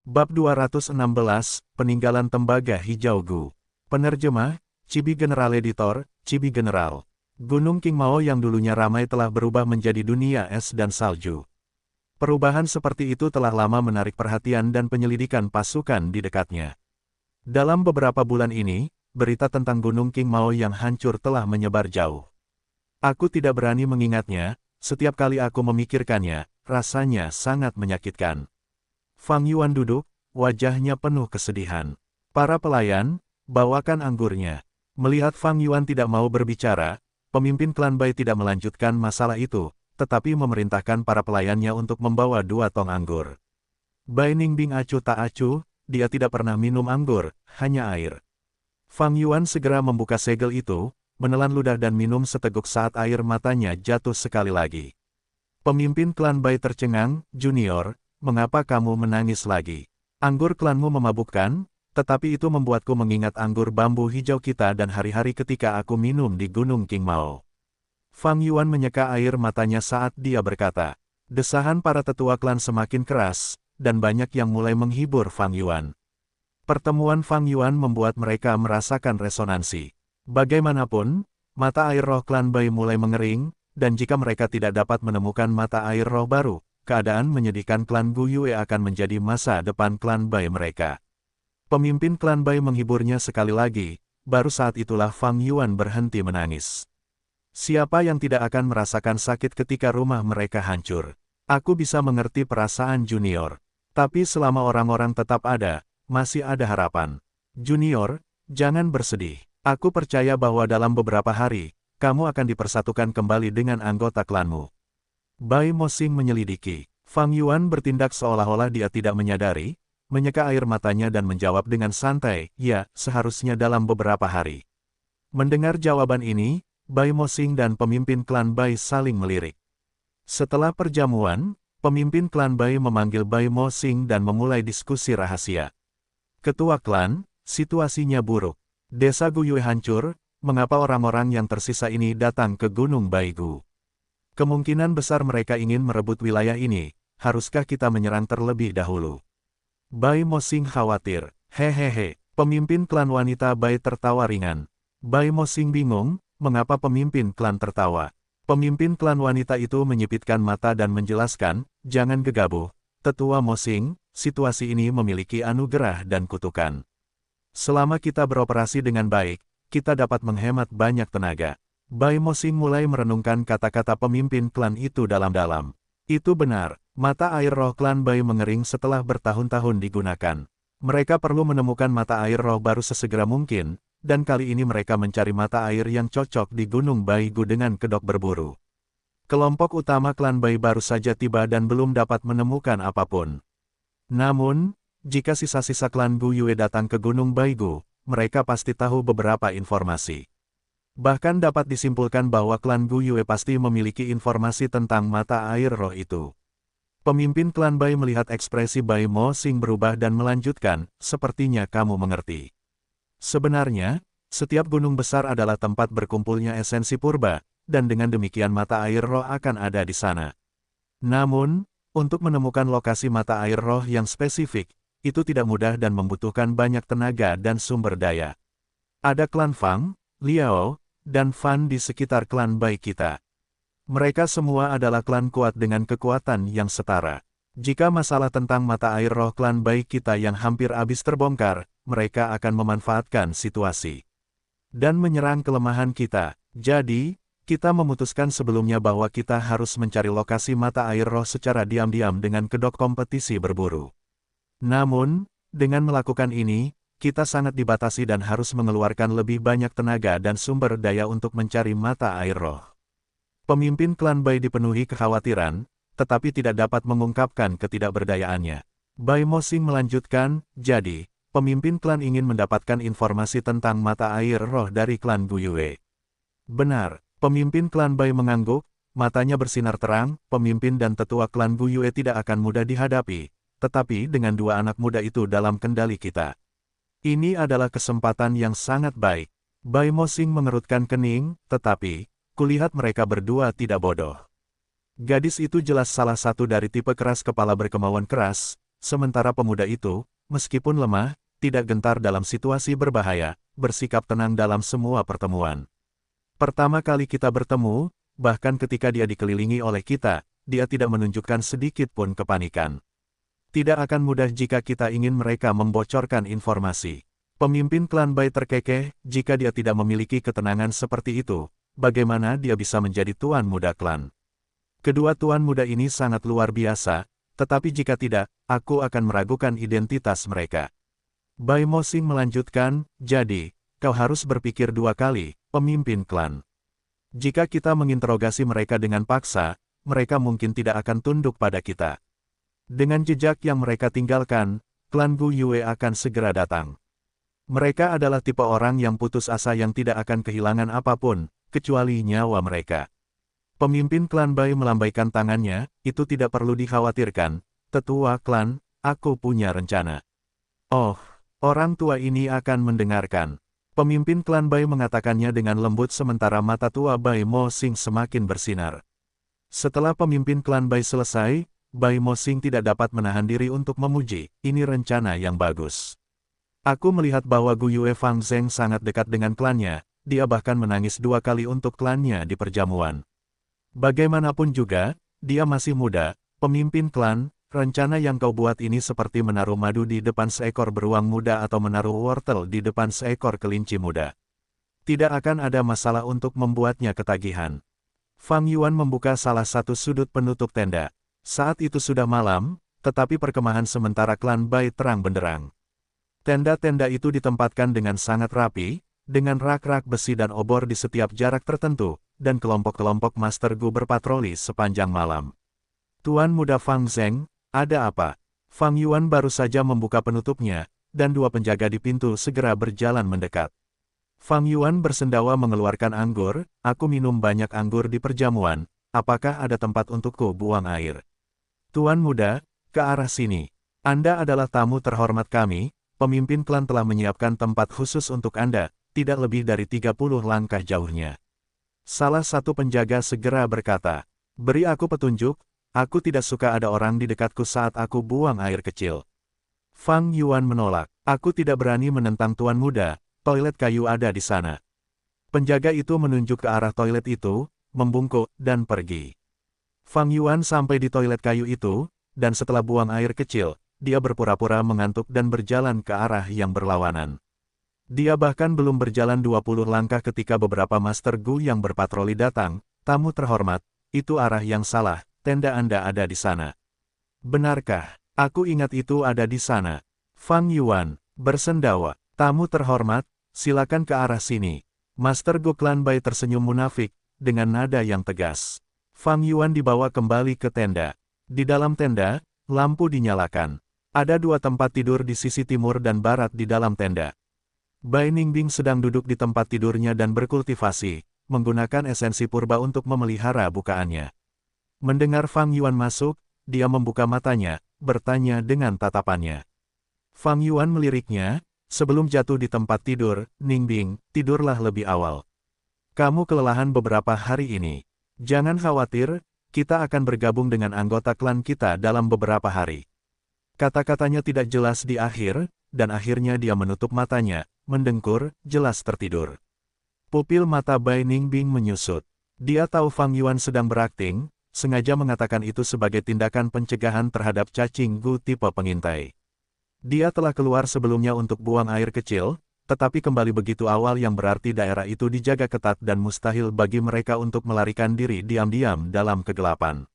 Bab 216, Peninggalan Tembaga Hijau Gu. Penerjemah, Chibi General Editor, Chibi General. Gunung Qingmao yang dulunya ramai telah berubah menjadi dunia es dan salju. Perubahan seperti itu telah lama menarik perhatian dan penyelidikan pasukan di dekatnya. Dalam beberapa bulan ini, berita tentang Gunung Qingmao yang hancur telah menyebar jauh. Aku tidak berani mengingatnya, setiap kali aku memikirkannya, rasanya sangat menyakitkan. Fang Yuan duduk, wajahnya penuh kesedihan. Para pelayan, bawakan anggurnya. Melihat Fang Yuan tidak mau berbicara, pemimpin klan Bai tidak melanjutkan masalah itu, tetapi memerintahkan para pelayannya untuk membawa 2 tong anggur. Bai Ningbing acuh tak acuh, dia tidak pernah minum anggur, hanya air. Fang Yuan segera membuka segel itu, menelan ludah dan minum seteguk saat air matanya jatuh sekali lagi. Pemimpin klan Bai tercengang, "Junior, mengapa kamu menangis lagi? Anggur klanmu memabukkan, tetapi itu membuatku mengingat anggur bambu hijau kita dan hari-hari ketika aku minum di Gunung Qingmao." Fang Yuan menyeka air matanya saat dia berkata. Desahan para tetua klan semakin keras, dan banyak yang mulai menghibur Fang Yuan. Pertemuan Fang Yuan membuat mereka merasakan resonansi. Bagaimanapun, mata air roh klan Bai mulai mengering, dan jika mereka tidak dapat menemukan mata air roh baru, keadaan menyedihkan klan Gu Yue akan menjadi masa depan klan Bai mereka. Pemimpin klan Bai menghiburnya sekali lagi, baru saat itulah Fang Yuan berhenti menangis. Siapa yang tidak akan merasakan sakit ketika rumah mereka hancur? Aku bisa mengerti perasaan Junior. Tapi selama orang-orang tetap ada, masih ada harapan. Junior, jangan bersedih. Aku percaya bahwa dalam beberapa hari, kamu akan dipersatukan kembali dengan anggota klanmu. Bai Mosing menyelidiki. Fang Yuan bertindak seolah-olah dia tidak menyadari, menyeka air matanya dan menjawab dengan santai, "Ya, seharusnya dalam beberapa hari." Mendengar jawaban ini, Bai Mosing dan pemimpin klan Bai saling melirik. Setelah perjamuan, pemimpin klan Bai memanggil Bai Mosing dan memulai diskusi rahasia. "Ketua klan, situasinya buruk. Desa Gu Yue hancur, mengapa orang-orang yang tersisa ini datang ke Gunung Baigu? Kemungkinan besar mereka ingin merebut wilayah ini, haruskah kita menyerang terlebih dahulu?" Bai Mosing khawatir. "Hehehe," pemimpin klan wanita Bai tertawa ringan. Bai Mosing bingung, mengapa pemimpin klan tertawa. Pemimpin klan wanita itu menyipitkan mata dan menjelaskan, "Jangan gegabah, Tetua Mosing, situasi ini memiliki anugerah dan kutukan. Selama kita beroperasi dengan baik, kita dapat menghemat banyak tenaga." Bai Mosing mulai merenungkan kata-kata pemimpin klan itu dalam-dalam. Itu benar, mata air roh klan Bai mengering setelah bertahun-tahun digunakan. Mereka perlu menemukan mata air roh baru sesegera mungkin, dan kali ini mereka mencari mata air yang cocok di Gunung Baigu dengan kedok berburu. Kelompok utama klan Bai baru saja tiba dan belum dapat menemukan apapun. Namun, jika sisa-sisa klan Gu Yue datang ke Gunung Baigu, mereka pasti tahu beberapa informasi. Bahkan dapat disimpulkan bahwa klan Gu Yue pasti memiliki informasi tentang mata air roh itu. Pemimpin klan Bai melihat ekspresi Bai Mosing berubah dan melanjutkan, "Sepertinya kamu mengerti. Sebenarnya, setiap gunung besar adalah tempat berkumpulnya esensi purba, dan dengan demikian mata air roh akan ada di sana. Namun, untuk menemukan lokasi mata air roh yang spesifik, itu tidak mudah dan membutuhkan banyak tenaga dan sumber daya. Ada klan Fang, Liao, dan Fan di sekitar klan Bai kita. Mereka semua adalah klan kuat dengan kekuatan yang setara. Jika masalah tentang mata air roh klan Bai kita yang hampir habis terbongkar, mereka akan memanfaatkan situasi dan menyerang kelemahan kita. Jadi, kita memutuskan sebelumnya bahwa kita harus mencari lokasi mata air roh secara diam-diam dengan kedok kompetisi berburu. Namun, dengan melakukan ini, kita sangat dibatasi dan harus mengeluarkan lebih banyak tenaga dan sumber daya untuk mencari mata air roh." Pemimpin klan Bai dipenuhi kekhawatiran, tetapi tidak dapat mengungkapkan ketidakberdayaannya. Bai Mosing melanjutkan, "Jadi, pemimpin klan ingin mendapatkan informasi tentang mata air roh dari klan Gu Yue." "Benar." Pemimpin klan Bai mengangguk, matanya bersinar terang. Pemimpin dan tetua klan Gu Yue tidak akan mudah dihadapi, tetapi dengan 2 anak muda itu dalam kendali kita, ini adalah kesempatan yang sangat baik. Bai Mosing mengerutkan kening, "Tetapi, kulihat mereka berdua tidak bodoh. Gadis itu jelas salah satu dari tipe keras kepala berkemauan keras, Sementara pemuda itu, meskipun lemah, tidak gentar dalam situasi berbahaya, bersikap tenang dalam semua pertemuan. Pertama kali kita bertemu, bahkan ketika dia dikelilingi oleh kita, dia tidak menunjukkan sedikit pun kepanikan. Tidak akan mudah jika kita ingin mereka membocorkan informasi. Pemimpin klan Bai terkekeh, jika dia tidak memiliki ketenangan seperti itu, bagaimana dia bisa menjadi tuan muda klan? Kedua tuan muda ini sangat luar biasa, tetapi jika tidak, aku akan meragukan identitas mereka. Bai Mosing melanjutkan, jadi, kau harus berpikir dua kali, pemimpin klan. Jika kita menginterogasi mereka dengan paksa, mereka mungkin tidak akan tunduk pada kita. Dengan jejak yang mereka tinggalkan, klan Gu Yue akan segera datang. Mereka adalah tipe orang yang putus asa yang tidak akan kehilangan apapun, kecuali nyawa mereka. Pemimpin klan Bai melambaikan tangannya, itu tidak perlu dikhawatirkan, tetua klan, aku punya rencana. Oh, orang tua ini akan mendengarkan. Pemimpin klan Bai mengatakannya dengan lembut sementara mata tua Bai Mo Xing semakin bersinar. Setelah pemimpin klan Bai selesai, Bai Mo Xing tidak dapat menahan diri untuk memuji, ini rencana yang bagus. Aku melihat bahwa Gu Yue Fang Zheng sangat dekat dengan klannya, dia bahkan menangis 2 kali untuk klannya di perjamuan. Bagaimanapun juga, dia masih muda, pemimpin klan, rencana yang kau buat ini seperti menaruh madu di depan seekor beruang muda atau menaruh wortel di depan seekor kelinci muda. Tidak akan ada masalah untuk membuatnya ketagihan. Fang Yuan membuka salah satu sudut penutup tenda. Saat itu sudah malam, tetapi perkemahan sementara klan Bai terang benderang. Tenda-tenda itu ditempatkan dengan sangat rapi, dengan rak-rak besi dan obor di setiap jarak tertentu, dan kelompok-kelompok Master Gu berpatroli sepanjang malam. Tuan muda Fang Zheng, ada apa? Fang Yuan baru saja membuka penutupnya, dan 2 penjaga di pintu segera berjalan mendekat. Fang Yuan bersendawa mengeluarkan anggur, aku minum banyak anggur di perjamuan, apakah ada tempat untukku buang air? Tuan muda, ke arah sini. Anda adalah tamu terhormat kami, pemimpin klan telah menyiapkan tempat khusus untuk Anda, tidak lebih dari 30 langkah jauhnya. Salah satu penjaga segera berkata, beri aku petunjuk, aku tidak suka ada orang di dekatku saat aku buang air kecil. Fang Yuan menolak, aku tidak berani menentang tuan muda, toilet kayu ada di sana. Penjaga itu menunjuk ke arah toilet itu, membungkuk, dan pergi. Fang Yuan sampai di toilet kayu itu, dan setelah buang air kecil, dia berpura-pura mengantuk dan berjalan ke arah yang berlawanan. Dia bahkan belum berjalan 20 langkah ketika beberapa Master Gu yang berpatroli datang, tamu terhormat, itu arah yang salah, tenda Anda ada di sana. Benarkah? Aku ingat itu ada di sana. Fang Yuan bersendawa, tamu terhormat, silakan ke arah sini. Master Gu klan Bai tersenyum munafik, dengan nada yang tegas. Fang Yuan dibawa kembali ke tenda. Di dalam tenda, lampu dinyalakan. Ada 2 tempat tidur di sisi timur dan barat di dalam tenda. Bai Ningbing sedang duduk di tempat tidurnya dan berkultivasi, menggunakan esensi purba untuk memelihara bukaannya. Mendengar Fang Yuan masuk, dia membuka matanya, bertanya dengan tatapannya. Fang Yuan meliriknya, sebelum jatuh di tempat tidur, Ningbing, tidurlah lebih awal. Kamu kelelahan beberapa hari ini. Jangan khawatir, kita akan bergabung dengan anggota klan kita dalam beberapa hari. Kata-katanya tidak jelas di akhir, dan akhirnya dia menutup matanya, mendengkur, jelas tertidur. Pupil mata Bai Ningbing menyusut. Dia tahu Fang Yuan sedang berakting, sengaja mengatakan itu sebagai tindakan pencegahan terhadap cacing Gu tipe pengintai. Dia telah keluar sebelumnya untuk buang air kecil, tetapi kembali begitu awal yang berarti daerah itu dijaga ketat dan mustahil bagi mereka untuk melarikan diri diam-diam dalam kegelapan.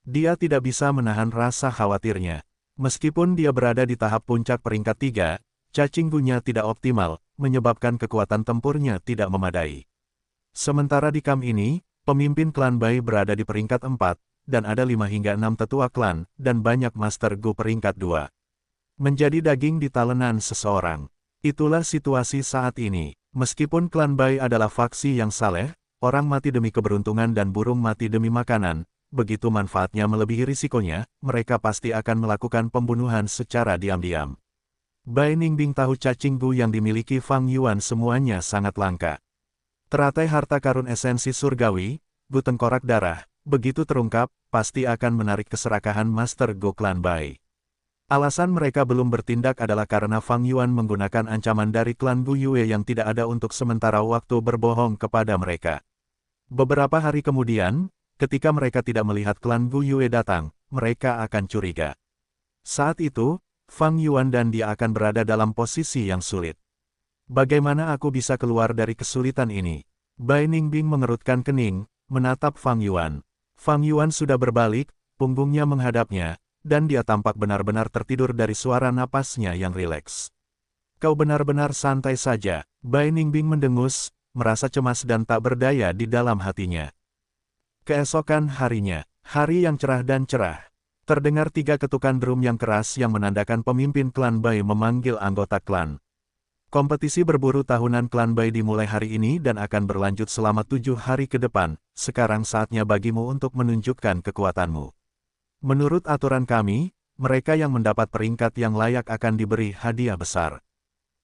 Dia tidak bisa menahan rasa khawatirnya. Meskipun dia berada di tahap puncak peringkat 3, cacing Gu-nya tidak optimal, menyebabkan kekuatan tempurnya tidak memadai. Sementara di kamp ini, pemimpin klan Bai berada di peringkat 4, dan ada 5 hingga 6 tetua klan, dan banyak Master Gu peringkat 2. Menjadi daging di talenan seseorang. Itulah situasi saat ini. Meskipun klan Bai adalah faksi yang saleh, orang mati demi keberuntungan dan burung mati demi makanan, begitu manfaatnya melebihi risikonya, mereka pasti akan melakukan pembunuhan secara diam-diam. Bai Ningbing tahu cacing Gu yang dimiliki Fang Yuan semuanya sangat langka. Teratai harta karun esensi surgawi, Gu tengkorak darah, begitu terungkap, pasti akan menarik keserakahan Master Gu klan Bai. Alasan mereka belum bertindak adalah karena Fang Yuan menggunakan ancaman dari klan Gu Yue yang tidak ada untuk sementara waktu berbohong kepada mereka. Beberapa hari kemudian, ketika mereka tidak melihat klan Gu Yue datang, mereka akan curiga. Saat itu, Fang Yuan dan dia akan berada dalam posisi yang sulit. Bagaimana aku bisa keluar dari kesulitan ini? Bai Ningbing mengerutkan kening, menatap Fang Yuan. Fang Yuan sudah berbalik, punggungnya menghadapnya, dan dia tampak benar-benar tertidur dari suara napasnya yang rileks. Kau benar-benar santai saja, Bai Ningbing mendengus, merasa cemas dan tak berdaya di dalam hatinya. Keesokan harinya, hari yang cerah dan cerah. Terdengar 3 ketukan drum yang keras yang menandakan pemimpin klan Bai memanggil anggota klan. Kompetisi berburu tahunan klan Bai dimulai hari ini dan akan berlanjut selama 7 hari ke depan. Sekarang saatnya bagimu untuk menunjukkan kekuatanmu. Menurut aturan kami, mereka yang mendapat peringkat yang layak akan diberi hadiah besar.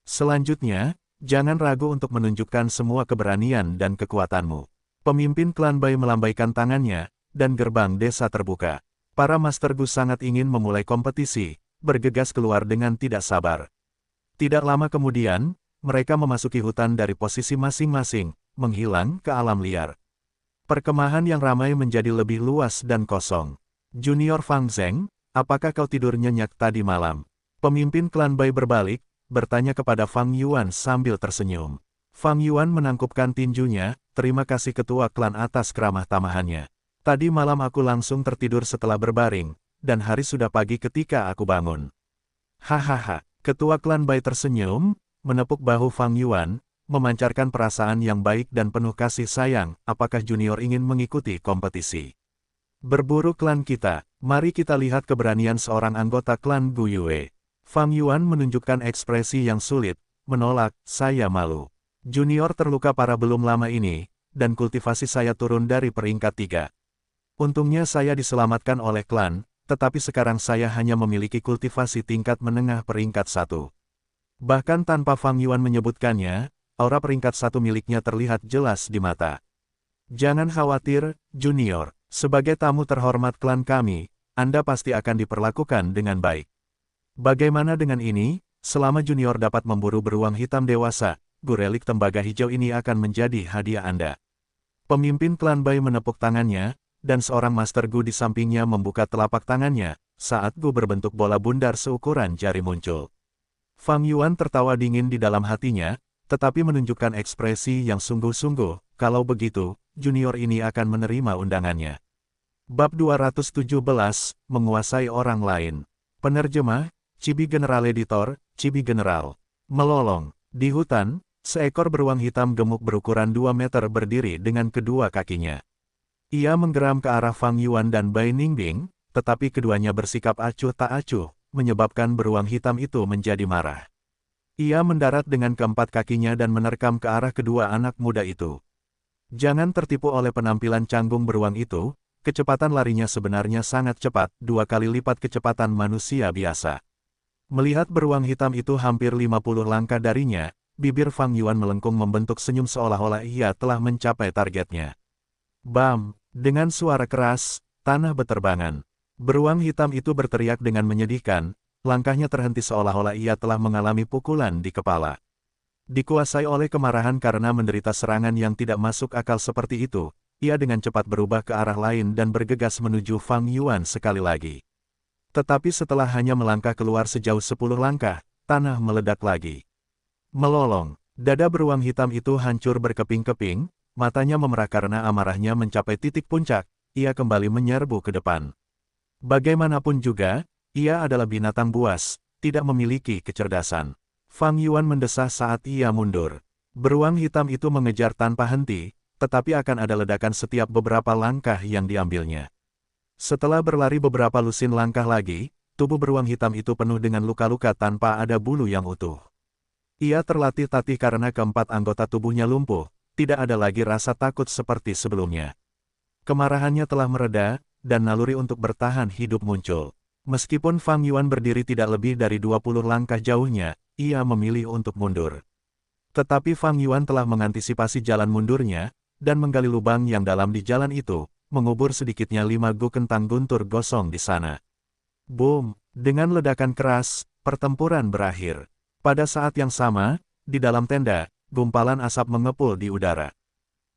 Selanjutnya, jangan ragu untuk menunjukkan semua keberanian dan kekuatanmu. Pemimpin klan Bai melambaikan tangannya, dan gerbang desa terbuka. Para Master Gu sangat ingin memulai kompetisi, bergegas keluar dengan tidak sabar. Tidak lama kemudian, mereka memasuki hutan dari posisi masing-masing, menghilang ke alam liar. Perkemahan yang ramai menjadi lebih luas dan kosong. Junior Fang Zheng, apakah kau tidur nyenyak tadi malam? Pemimpin klan Bai berbalik, bertanya kepada Fang Yuan sambil tersenyum. Fang Yuan menangkupkan tinjunya, terima kasih ketua klan atas keramah tamahannya. Tadi malam aku langsung tertidur setelah berbaring, dan hari sudah pagi ketika aku bangun. Hahaha, ketua klan Bai tersenyum, menepuk bahu Fang Yuan, memancarkan perasaan yang baik dan penuh kasih sayang, apakah junior ingin mengikuti kompetisi? Berburu klan kita, mari kita lihat keberanian seorang anggota klan Gu Yue. Fang Yuan menunjukkan ekspresi yang sulit, menolak, saya malu. Junior terluka parah belum lama ini, dan kultivasi saya turun dari peringkat 3. Untungnya saya diselamatkan oleh klan, tetapi sekarang saya hanya memiliki kultivasi tingkat menengah peringkat 1. Bahkan tanpa Fang Yuan menyebutkannya, aura peringkat 1 miliknya terlihat jelas di mata. Jangan khawatir, junior. Sebagai tamu terhormat klan kami, Anda pasti akan diperlakukan dengan baik. Bagaimana dengan ini? Selama junior dapat memburu beruang hitam dewasa, gurelik tembaga hijau ini akan menjadi hadiah Anda. Pemimpin klan Bai menepuk tangannya, dan seorang Master Gu di sampingnya membuka telapak tangannya, saat Gu berbentuk bola bundar seukuran jari muncul. Fang Yuan tertawa dingin di dalam hatinya, tetapi menunjukkan ekspresi yang sungguh-sungguh, kalau begitu, junior ini akan menerima undangannya. Bab 217, menguasai orang lain. Penerjemah, Chibi General Editor, Chibi General. Melolong. Di hutan, seekor beruang hitam gemuk berukuran 2 meter berdiri dengan kedua kakinya. Ia menggeram ke arah Fang Yuan dan Bai Ningbing, tetapi keduanya bersikap acuh tak acuh, menyebabkan beruang hitam itu menjadi marah. Ia mendarat dengan keempat kakinya dan menerkam ke arah kedua anak muda itu. Jangan tertipu oleh penampilan canggung beruang itu, kecepatan larinya sebenarnya sangat cepat, 2 kali lipat kecepatan manusia biasa. Melihat beruang hitam itu hampir 50 langkah darinya, bibir Fang Yuan melengkung membentuk senyum seolah-olah ia telah mencapai targetnya. Bam! Dengan suara keras, tanah berterbangan. Beruang hitam itu berteriak dengan menyedihkan, langkahnya terhenti seolah-olah ia telah mengalami pukulan di kepala. Dikuasai oleh kemarahan karena menderita serangan yang tidak masuk akal seperti itu, ia dengan cepat berubah ke arah lain dan bergegas menuju Fang Yuan sekali lagi. Tetapi setelah hanya melangkah keluar sejauh 10 langkah, tanah meledak lagi. Melolong, dada beruang hitam itu hancur berkeping-keping, matanya memerah karena amarahnya mencapai titik puncak, ia kembali menyerbu ke depan. Bagaimanapun juga, ia adalah binatang buas, tidak memiliki kecerdasan. Fang Yuan mendesah saat ia mundur. Beruang hitam itu mengejar tanpa henti, tetapi akan ada ledakan setiap beberapa langkah yang diambilnya. Setelah berlari beberapa lusin langkah lagi, tubuh beruang hitam itu penuh dengan luka-luka tanpa ada bulu yang utuh. Ia terlatih-tatih karena keempat anggota tubuhnya lumpuh, tidak ada lagi rasa takut seperti sebelumnya. Kemarahannya telah mereda, dan naluri untuk bertahan hidup muncul. Meskipun Fang Yuan berdiri tidak lebih dari 20 langkah jauhnya, ia memilih untuk mundur. Tetapi Fang Yuan telah mengantisipasi jalan mundurnya, dan menggali lubang yang dalam di jalan itu, mengubur sedikitnya 5 gu kentang guntur gosong di sana. Boom! Dengan ledakan keras, pertempuran berakhir. Pada saat yang sama, di dalam tenda, gumpalan asap mengepul di udara.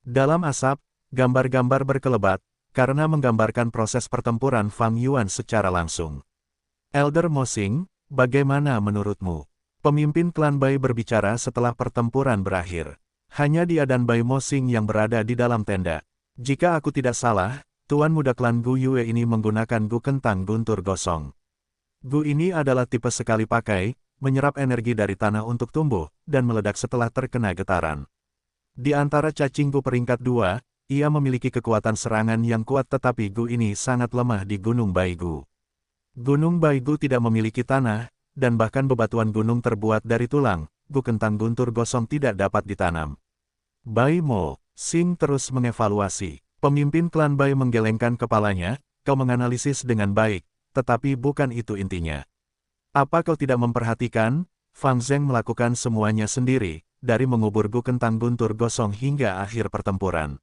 Dalam asap, gambar-gambar berkelebat, karena menggambarkan proses pertempuran Fang Yuan secara langsung. Elder Mo Xing, bagaimana menurutmu? Pemimpin klan Bai berbicara setelah pertempuran berakhir. Hanya dia dan Bai Mo Xing yang berada di dalam tenda. Jika aku tidak salah, Tuan Muda klan Gu Yue ini menggunakan Gu Kentang Guntur Gosong. Gu ini adalah tipe sekali pakai, menyerap energi dari tanah untuk tumbuh, dan meledak setelah terkena getaran. Di antara cacing Gu peringkat 2, ia memiliki kekuatan serangan yang kuat tetapi Gu ini sangat lemah di Gunung Baigu. Gunung Baigu tidak memiliki tanah, dan bahkan bebatuan gunung terbuat dari tulang, Gu Kentang Guntur Gosong tidak dapat ditanam. Bai Mo Xing terus mengevaluasi. Pemimpin klan Bai menggelengkan kepalanya, kau menganalisis dengan baik, tetapi bukan itu intinya. Apa kau tidak memperhatikan? Fang Zheng melakukan semuanya sendiri, dari mengubur Gu Kentang Guntur Gosong hingga akhir pertempuran.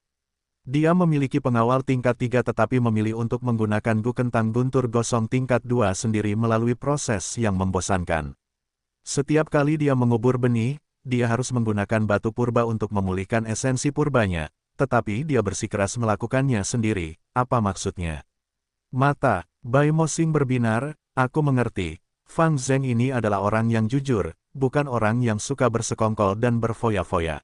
Dia memiliki pengawal tingkat 3 tetapi memilih untuk menggunakan Gu Kentang Guntur Gosong tingkat 2 sendiri melalui proses yang membosankan. Setiap kali dia mengubur benih, dia harus menggunakan batu purba untuk memulihkan esensi purbanya, tetapi dia bersikeras melakukannya sendiri. Apa maksudnya? Mata Bai Mo Xing berbinar, aku mengerti. Fang Zheng ini adalah orang yang jujur, bukan orang yang suka bersekongkol dan berfoya-foya.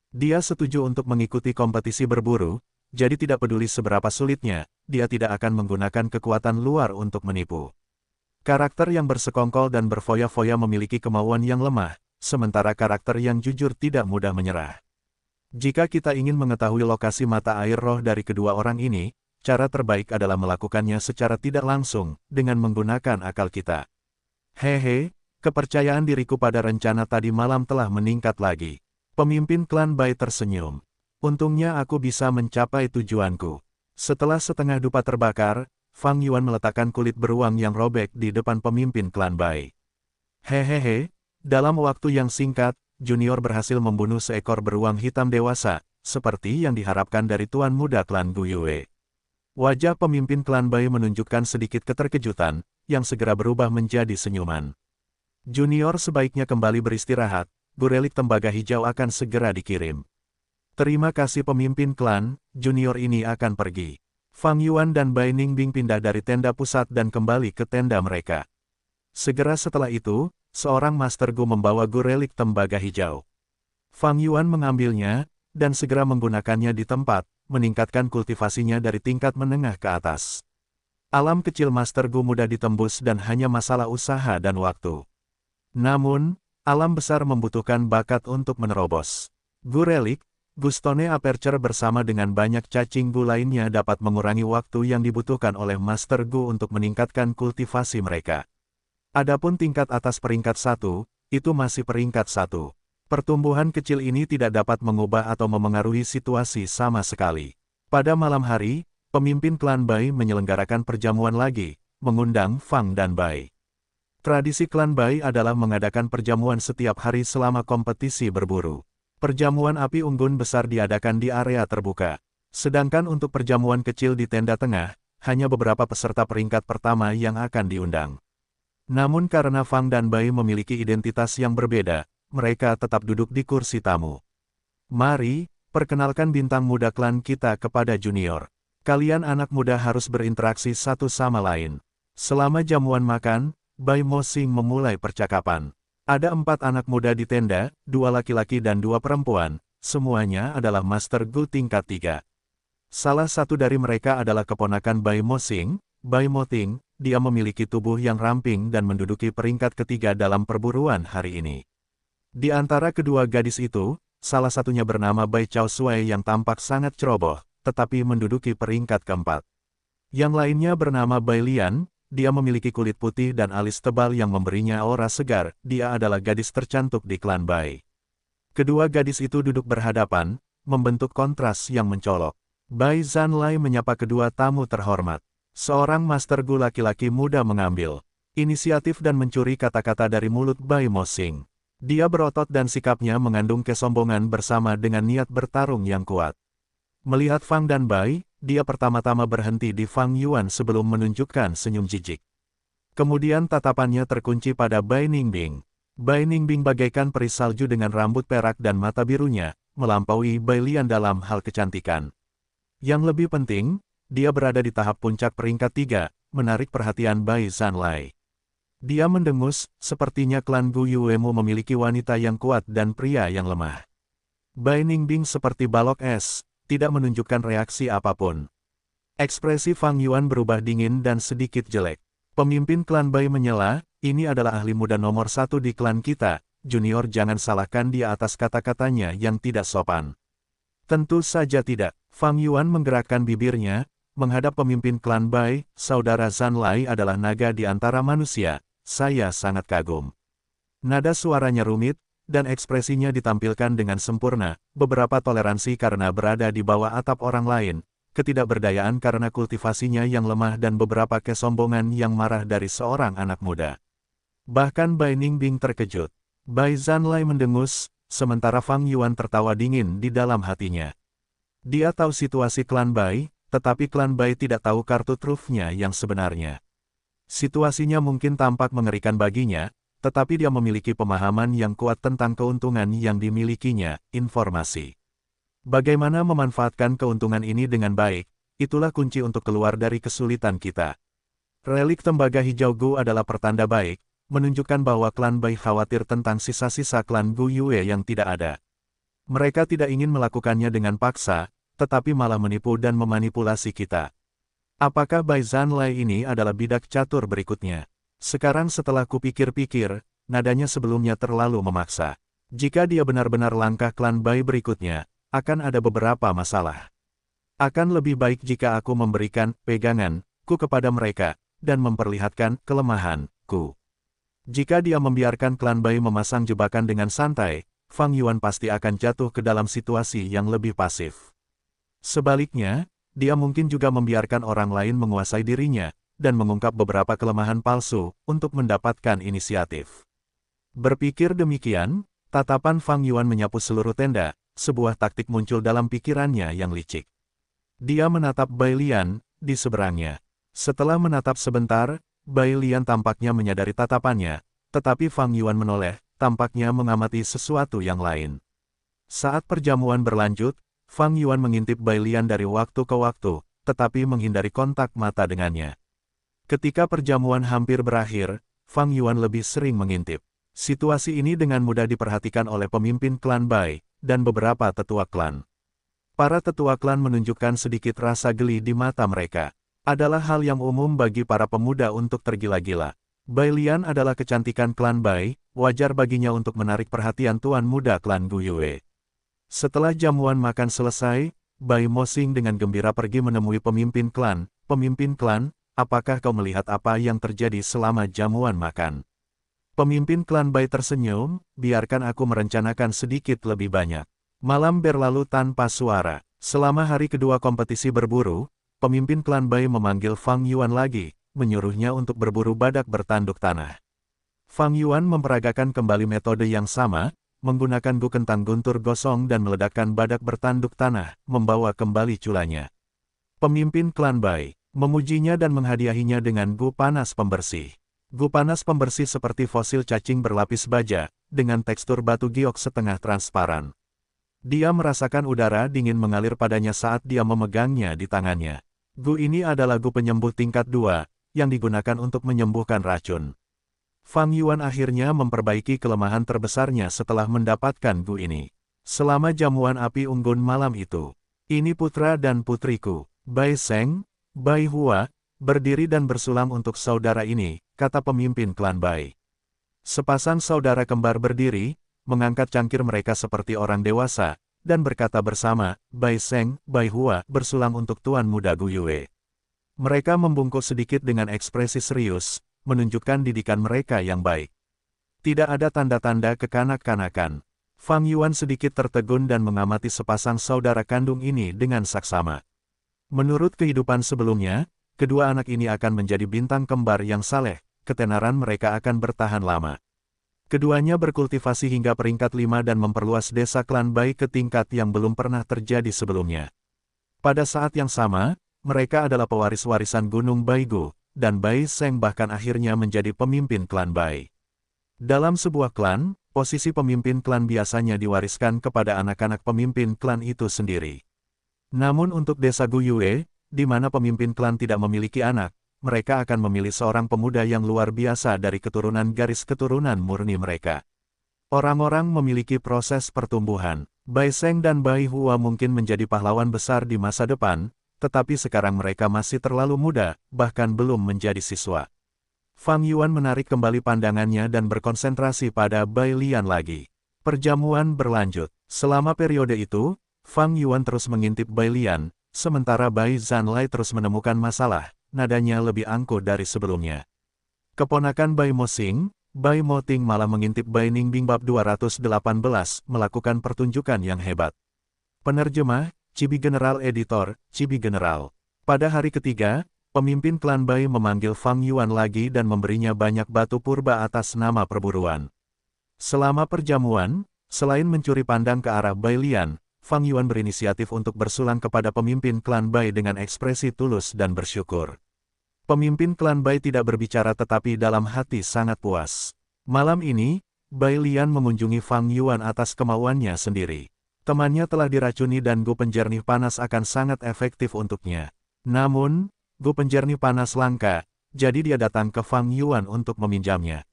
Dia setuju untuk mengikuti kompetisi berburu, jadi tidak peduli seberapa sulitnya, dia tidak akan menggunakan kekuatan luar untuk menipu. Karakter yang bersekongkol dan berfoya-foya memiliki kemauan yang lemah, sementara karakter yang jujur tidak mudah menyerah. Jika kita ingin mengetahui lokasi mata air roh dari kedua orang ini, cara terbaik adalah melakukannya secara tidak langsung, dengan menggunakan akal kita. Hehe, kepercayaan diriku pada rencana tadi malam telah meningkat lagi. Pemimpin klan Bai tersenyum. Untungnya aku bisa mencapai tujuanku. Setelah setengah dupa terbakar, Fang Yuan meletakkan kulit beruang yang robek di depan pemimpin klan Bai. Hehehe, dalam waktu yang singkat, Junior berhasil membunuh seekor beruang hitam dewasa, seperti yang diharapkan dari Tuan Muda klan Gu Yue. Wajah pemimpin klan Bai menunjukkan sedikit keterkejutan, yang segera berubah menjadi senyuman. Junior sebaiknya kembali beristirahat, Gurelik tembaga hijau akan segera dikirim. Terima kasih pemimpin klan, Junior ini akan pergi. Fang Yuan dan Bai Ningbing pindah dari tenda pusat dan kembali ke tenda mereka. Segera setelah itu, seorang Master Gu membawa Gurelik tembaga hijau. Fang Yuan mengambilnya, dan segera menggunakannya di tempat, meningkatkan kultivasinya dari tingkat menengah ke atas. Alam kecil Master Gu mudah ditembus dan hanya masalah usaha dan waktu. Namun, alam besar membutuhkan bakat untuk menerobos. Gurelik, Gustone Aperture bersama dengan banyak cacing Gu lainnya dapat mengurangi waktu yang dibutuhkan oleh Master Gu untuk meningkatkan kultivasi mereka. Adapun tingkat atas peringkat 1, itu masih peringkat 1. Pertumbuhan kecil ini tidak dapat mengubah atau memengaruhi situasi sama sekali. Pada malam hari, pemimpin klan Bai menyelenggarakan perjamuan lagi, mengundang Fang dan Bai. Tradisi klan Bai adalah mengadakan perjamuan setiap hari selama kompetisi berburu. Perjamuan api unggun besar diadakan di area terbuka. Sedangkan untuk perjamuan kecil di tenda tengah, hanya beberapa peserta peringkat pertama yang akan diundang. Namun karena Fang dan Bai memiliki identitas yang berbeda, mereka tetap duduk di kursi tamu. Mari, perkenalkan bintang muda klan kita kepada Junior. Kalian anak muda harus berinteraksi satu sama lain. Selama jamuan makan, Bai Mo Xing memulai percakapan. Ada 4 anak muda di tenda, 2 laki-laki dan 2 perempuan, semuanya adalah Master Gu tingkat 3. Salah satu dari mereka adalah keponakan Bai Mo Xing, Bai Mo Ting, dia memiliki tubuh yang ramping dan menduduki peringkat ketiga dalam perburuan hari ini. Di antara kedua gadis itu, salah satunya bernama Bai Chao Sui yang tampak sangat ceroboh, tetapi menduduki peringkat keempat. Yang lainnya bernama Bai Lian, dia memiliki kulit putih dan alis tebal yang memberinya aura segar, dia adalah gadis tercantik di klan Bai. Kedua gadis itu duduk berhadapan, membentuk kontras yang mencolok. Bai Zanlai menyapa kedua tamu terhormat. Seorang Master Gu laki-laki muda mengambil inisiatif dan mencuri kata-kata dari mulut Bai Mo Xing. Dia berotot dan sikapnya mengandung kesombongan bersama dengan niat bertarung yang kuat. Melihat Fang dan Bai, dia pertama-tama berhenti di Fang Yuan sebelum menunjukkan senyum jijik. Kemudian tatapannya terkunci pada Bai Ningbing. Bai Ningbing bagaikan peri salju dengan rambut perak dan mata birunya, melampaui Bai Lian dalam hal kecantikan. Yang lebih penting, dia berada di tahap puncak peringkat 3, menarik perhatian Bai Zanlai. Dia mendengus, sepertinya klan Gu Yuemu memiliki wanita yang kuat dan pria yang lemah. Bai Ningbing seperti balok es, tidak menunjukkan reaksi apapun. Ekspresi Fang Yuan berubah dingin dan sedikit jelek. Pemimpin klan Bai menyela, ini adalah ahli muda nomor 1 di klan kita, junior jangan salahkan dia atas kata-katanya yang tidak sopan. Tentu saja tidak, Fang Yuan menggerakkan bibirnya, menghadap pemimpin klan Bai, saudara Zanlai adalah naga di antara manusia, saya sangat kagum. Nada suaranya rumit, dan ekspresinya ditampilkan dengan sempurna, beberapa toleransi karena berada di bawah atap orang lain, ketidakberdayaan karena kultivasinya yang lemah dan beberapa kesombongan yang marah dari seorang anak muda. Bahkan Bai Ningbing terkejut. Bai Zanlai mendengus, sementara Fang Yuan tertawa dingin di dalam hatinya. Dia tahu situasi klan Bai, tetapi klan Bai tidak tahu kartu trufnya yang sebenarnya. Situasinya mungkin tampak mengerikan baginya, tetapi dia memiliki pemahaman yang kuat tentang keuntungan yang dimilikinya, informasi. Bagaimana memanfaatkan keuntungan ini dengan baik, itulah kunci untuk keluar dari kesulitan kita. Relik tembaga hijau Gu adalah pertanda baik, menunjukkan bahwa klan Bai khawatir tentang sisa-sisa klan Gu Yue yang tidak ada. Mereka tidak ingin melakukannya dengan paksa, tetapi malah menipu dan memanipulasi kita. Apakah Bai Zanlai ini adalah bidak catur berikutnya? Sekarang setelah kupikir-pikir, nadanya sebelumnya terlalu memaksa. Jika dia benar-benar langkah klan Bai berikutnya, akan ada beberapa masalah. Akan lebih baik jika aku memberikan peganganku kepada mereka, dan memperlihatkan kelemahanku. Jika dia membiarkan klan Bai memasang jebakan dengan santai, Fang Yuan pasti akan jatuh ke dalam situasi yang lebih pasif. Sebaliknya, dia mungkin juga membiarkan orang lain menguasai dirinya, dan mengungkap beberapa kelemahan palsu, untuk mendapatkan inisiatif. Berpikir demikian, tatapan Fang Yuan menyapu seluruh tenda, sebuah taktik muncul dalam pikirannya yang licik. Dia menatap Bai Lian, di seberangnya. Setelah menatap sebentar, Bai Lian tampaknya menyadari tatapannya, tetapi Fang Yuan menoleh, tampaknya mengamati sesuatu yang lain. Saat perjamuan berlanjut, Fang Yuan mengintip Bai Lian dari waktu ke waktu, tetapi menghindari kontak mata dengannya. Ketika perjamuan hampir berakhir, Fang Yuan lebih sering mengintip. Situasi ini dengan mudah diperhatikan oleh pemimpin klan Bai, dan beberapa tetua klan. Para tetua klan menunjukkan sedikit rasa geli di mata mereka. Adalah hal yang umum bagi para pemuda untuk tergila-gila. Bai Lian adalah kecantikan klan Bai, wajar baginya untuk menarik perhatian tuan muda klan Gu Yue. Setelah jamuan makan selesai, Bai Mosing dengan gembira pergi menemui pemimpin klan. Pemimpin klan, apakah kau melihat apa yang terjadi selama jamuan makan? Pemimpin klan Bai tersenyum, biarkan aku merencanakan sedikit lebih banyak. Malam berlalu tanpa suara. Selama hari kedua kompetisi berburu, pemimpin klan Bai memanggil Fang Yuan lagi, menyuruhnya untuk berburu badak bertanduk tanah. Fang Yuan memperagakan kembali metode yang sama, menggunakan gu kentang guntur gosong dan meledakkan badak bertanduk tanah, membawa kembali culanya. Pemimpin klan Bai memujinya dan menghadiahinya dengan gu panas pembersih. Gu panas pembersih seperti fosil cacing berlapis baja, dengan tekstur batu giok setengah transparan. Dia merasakan udara dingin mengalir padanya saat dia memegangnya di tangannya. Gu ini adalah gu penyembuh tingkat 2, yang digunakan untuk menyembuhkan racun. Fang Yuan akhirnya memperbaiki kelemahan terbesarnya setelah mendapatkan gu ini. Selama jamuan api unggun malam itu, ini putra dan putriku, Bai Seng, Bai Hua, berdiri dan bersulam untuk saudara ini, kata pemimpin klan Bai. Sepasang saudara kembar berdiri, mengangkat cangkir mereka seperti orang dewasa, dan berkata bersama, Bai Seng, Bai Hua, bersulam untuk tuan muda Gu Yue. Mereka membungkuk sedikit dengan ekspresi serius, menunjukkan didikan mereka yang baik. Tidak ada tanda-tanda kekanak-kanakan. Fang Yuan sedikit tertegun dan mengamati sepasang saudara kandung ini dengan saksama. Menurut kehidupan sebelumnya, kedua anak ini akan menjadi bintang kembar yang saleh, ketenaran mereka akan bertahan lama. Keduanya berkultivasi hingga peringkat 5 dan memperluas desa klan Bai ke tingkat yang belum pernah terjadi sebelumnya. Pada saat yang sama, mereka adalah pewaris warisan Gunung Baigu, dan Bai Seng bahkan akhirnya menjadi pemimpin klan Bai. Dalam sebuah klan, posisi pemimpin klan biasanya diwariskan kepada anak-anak pemimpin klan itu sendiri. Namun untuk desa Guyue, di mana pemimpin klan tidak memiliki anak, mereka akan memilih seorang pemuda yang luar biasa dari keturunan garis keturunan murni mereka. Orang-orang memiliki proses pertumbuhan. Bai Seng dan Bai Hua mungkin menjadi pahlawan besar di masa depan, tetapi sekarang mereka masih terlalu muda, bahkan belum menjadi siswa. Fang Yuan menarik kembali pandangannya dan berkonsentrasi pada Bai Lian lagi. Perjamuan berlanjut. Selama periode itu, Fang Yuan terus mengintip Bai Lian, sementara Bai Zanlai terus menemukan masalah, nadanya lebih angkuh dari sebelumnya. Keponakan Bai Mosing, Bai Moting malah mengintip Bai Ningbing bab 218 melakukan pertunjukan yang hebat. Penerjemah, Cibi General Editor, Cibi General. Pada hari ketiga, pemimpin klan Bai memanggil Fang Yuan lagi dan memberinya banyak batu purba atas nama perburuan. Selama perjamuan, selain mencuri pandang ke arah Bai Lian, Fang Yuan berinisiatif untuk bersulang kepada pemimpin klan Bai dengan ekspresi tulus dan bersyukur. Pemimpin klan Bai tidak berbicara tetapi dalam hati sangat puas. Malam ini, Bai Lian mengunjungi Fang Yuan atas kemauannya sendiri. Temannya telah diracuni dan gu penjernih panas akan sangat efektif untuknya. Namun, gu penjernih panas langka, jadi dia datang ke Fang Yuan untuk meminjamnya.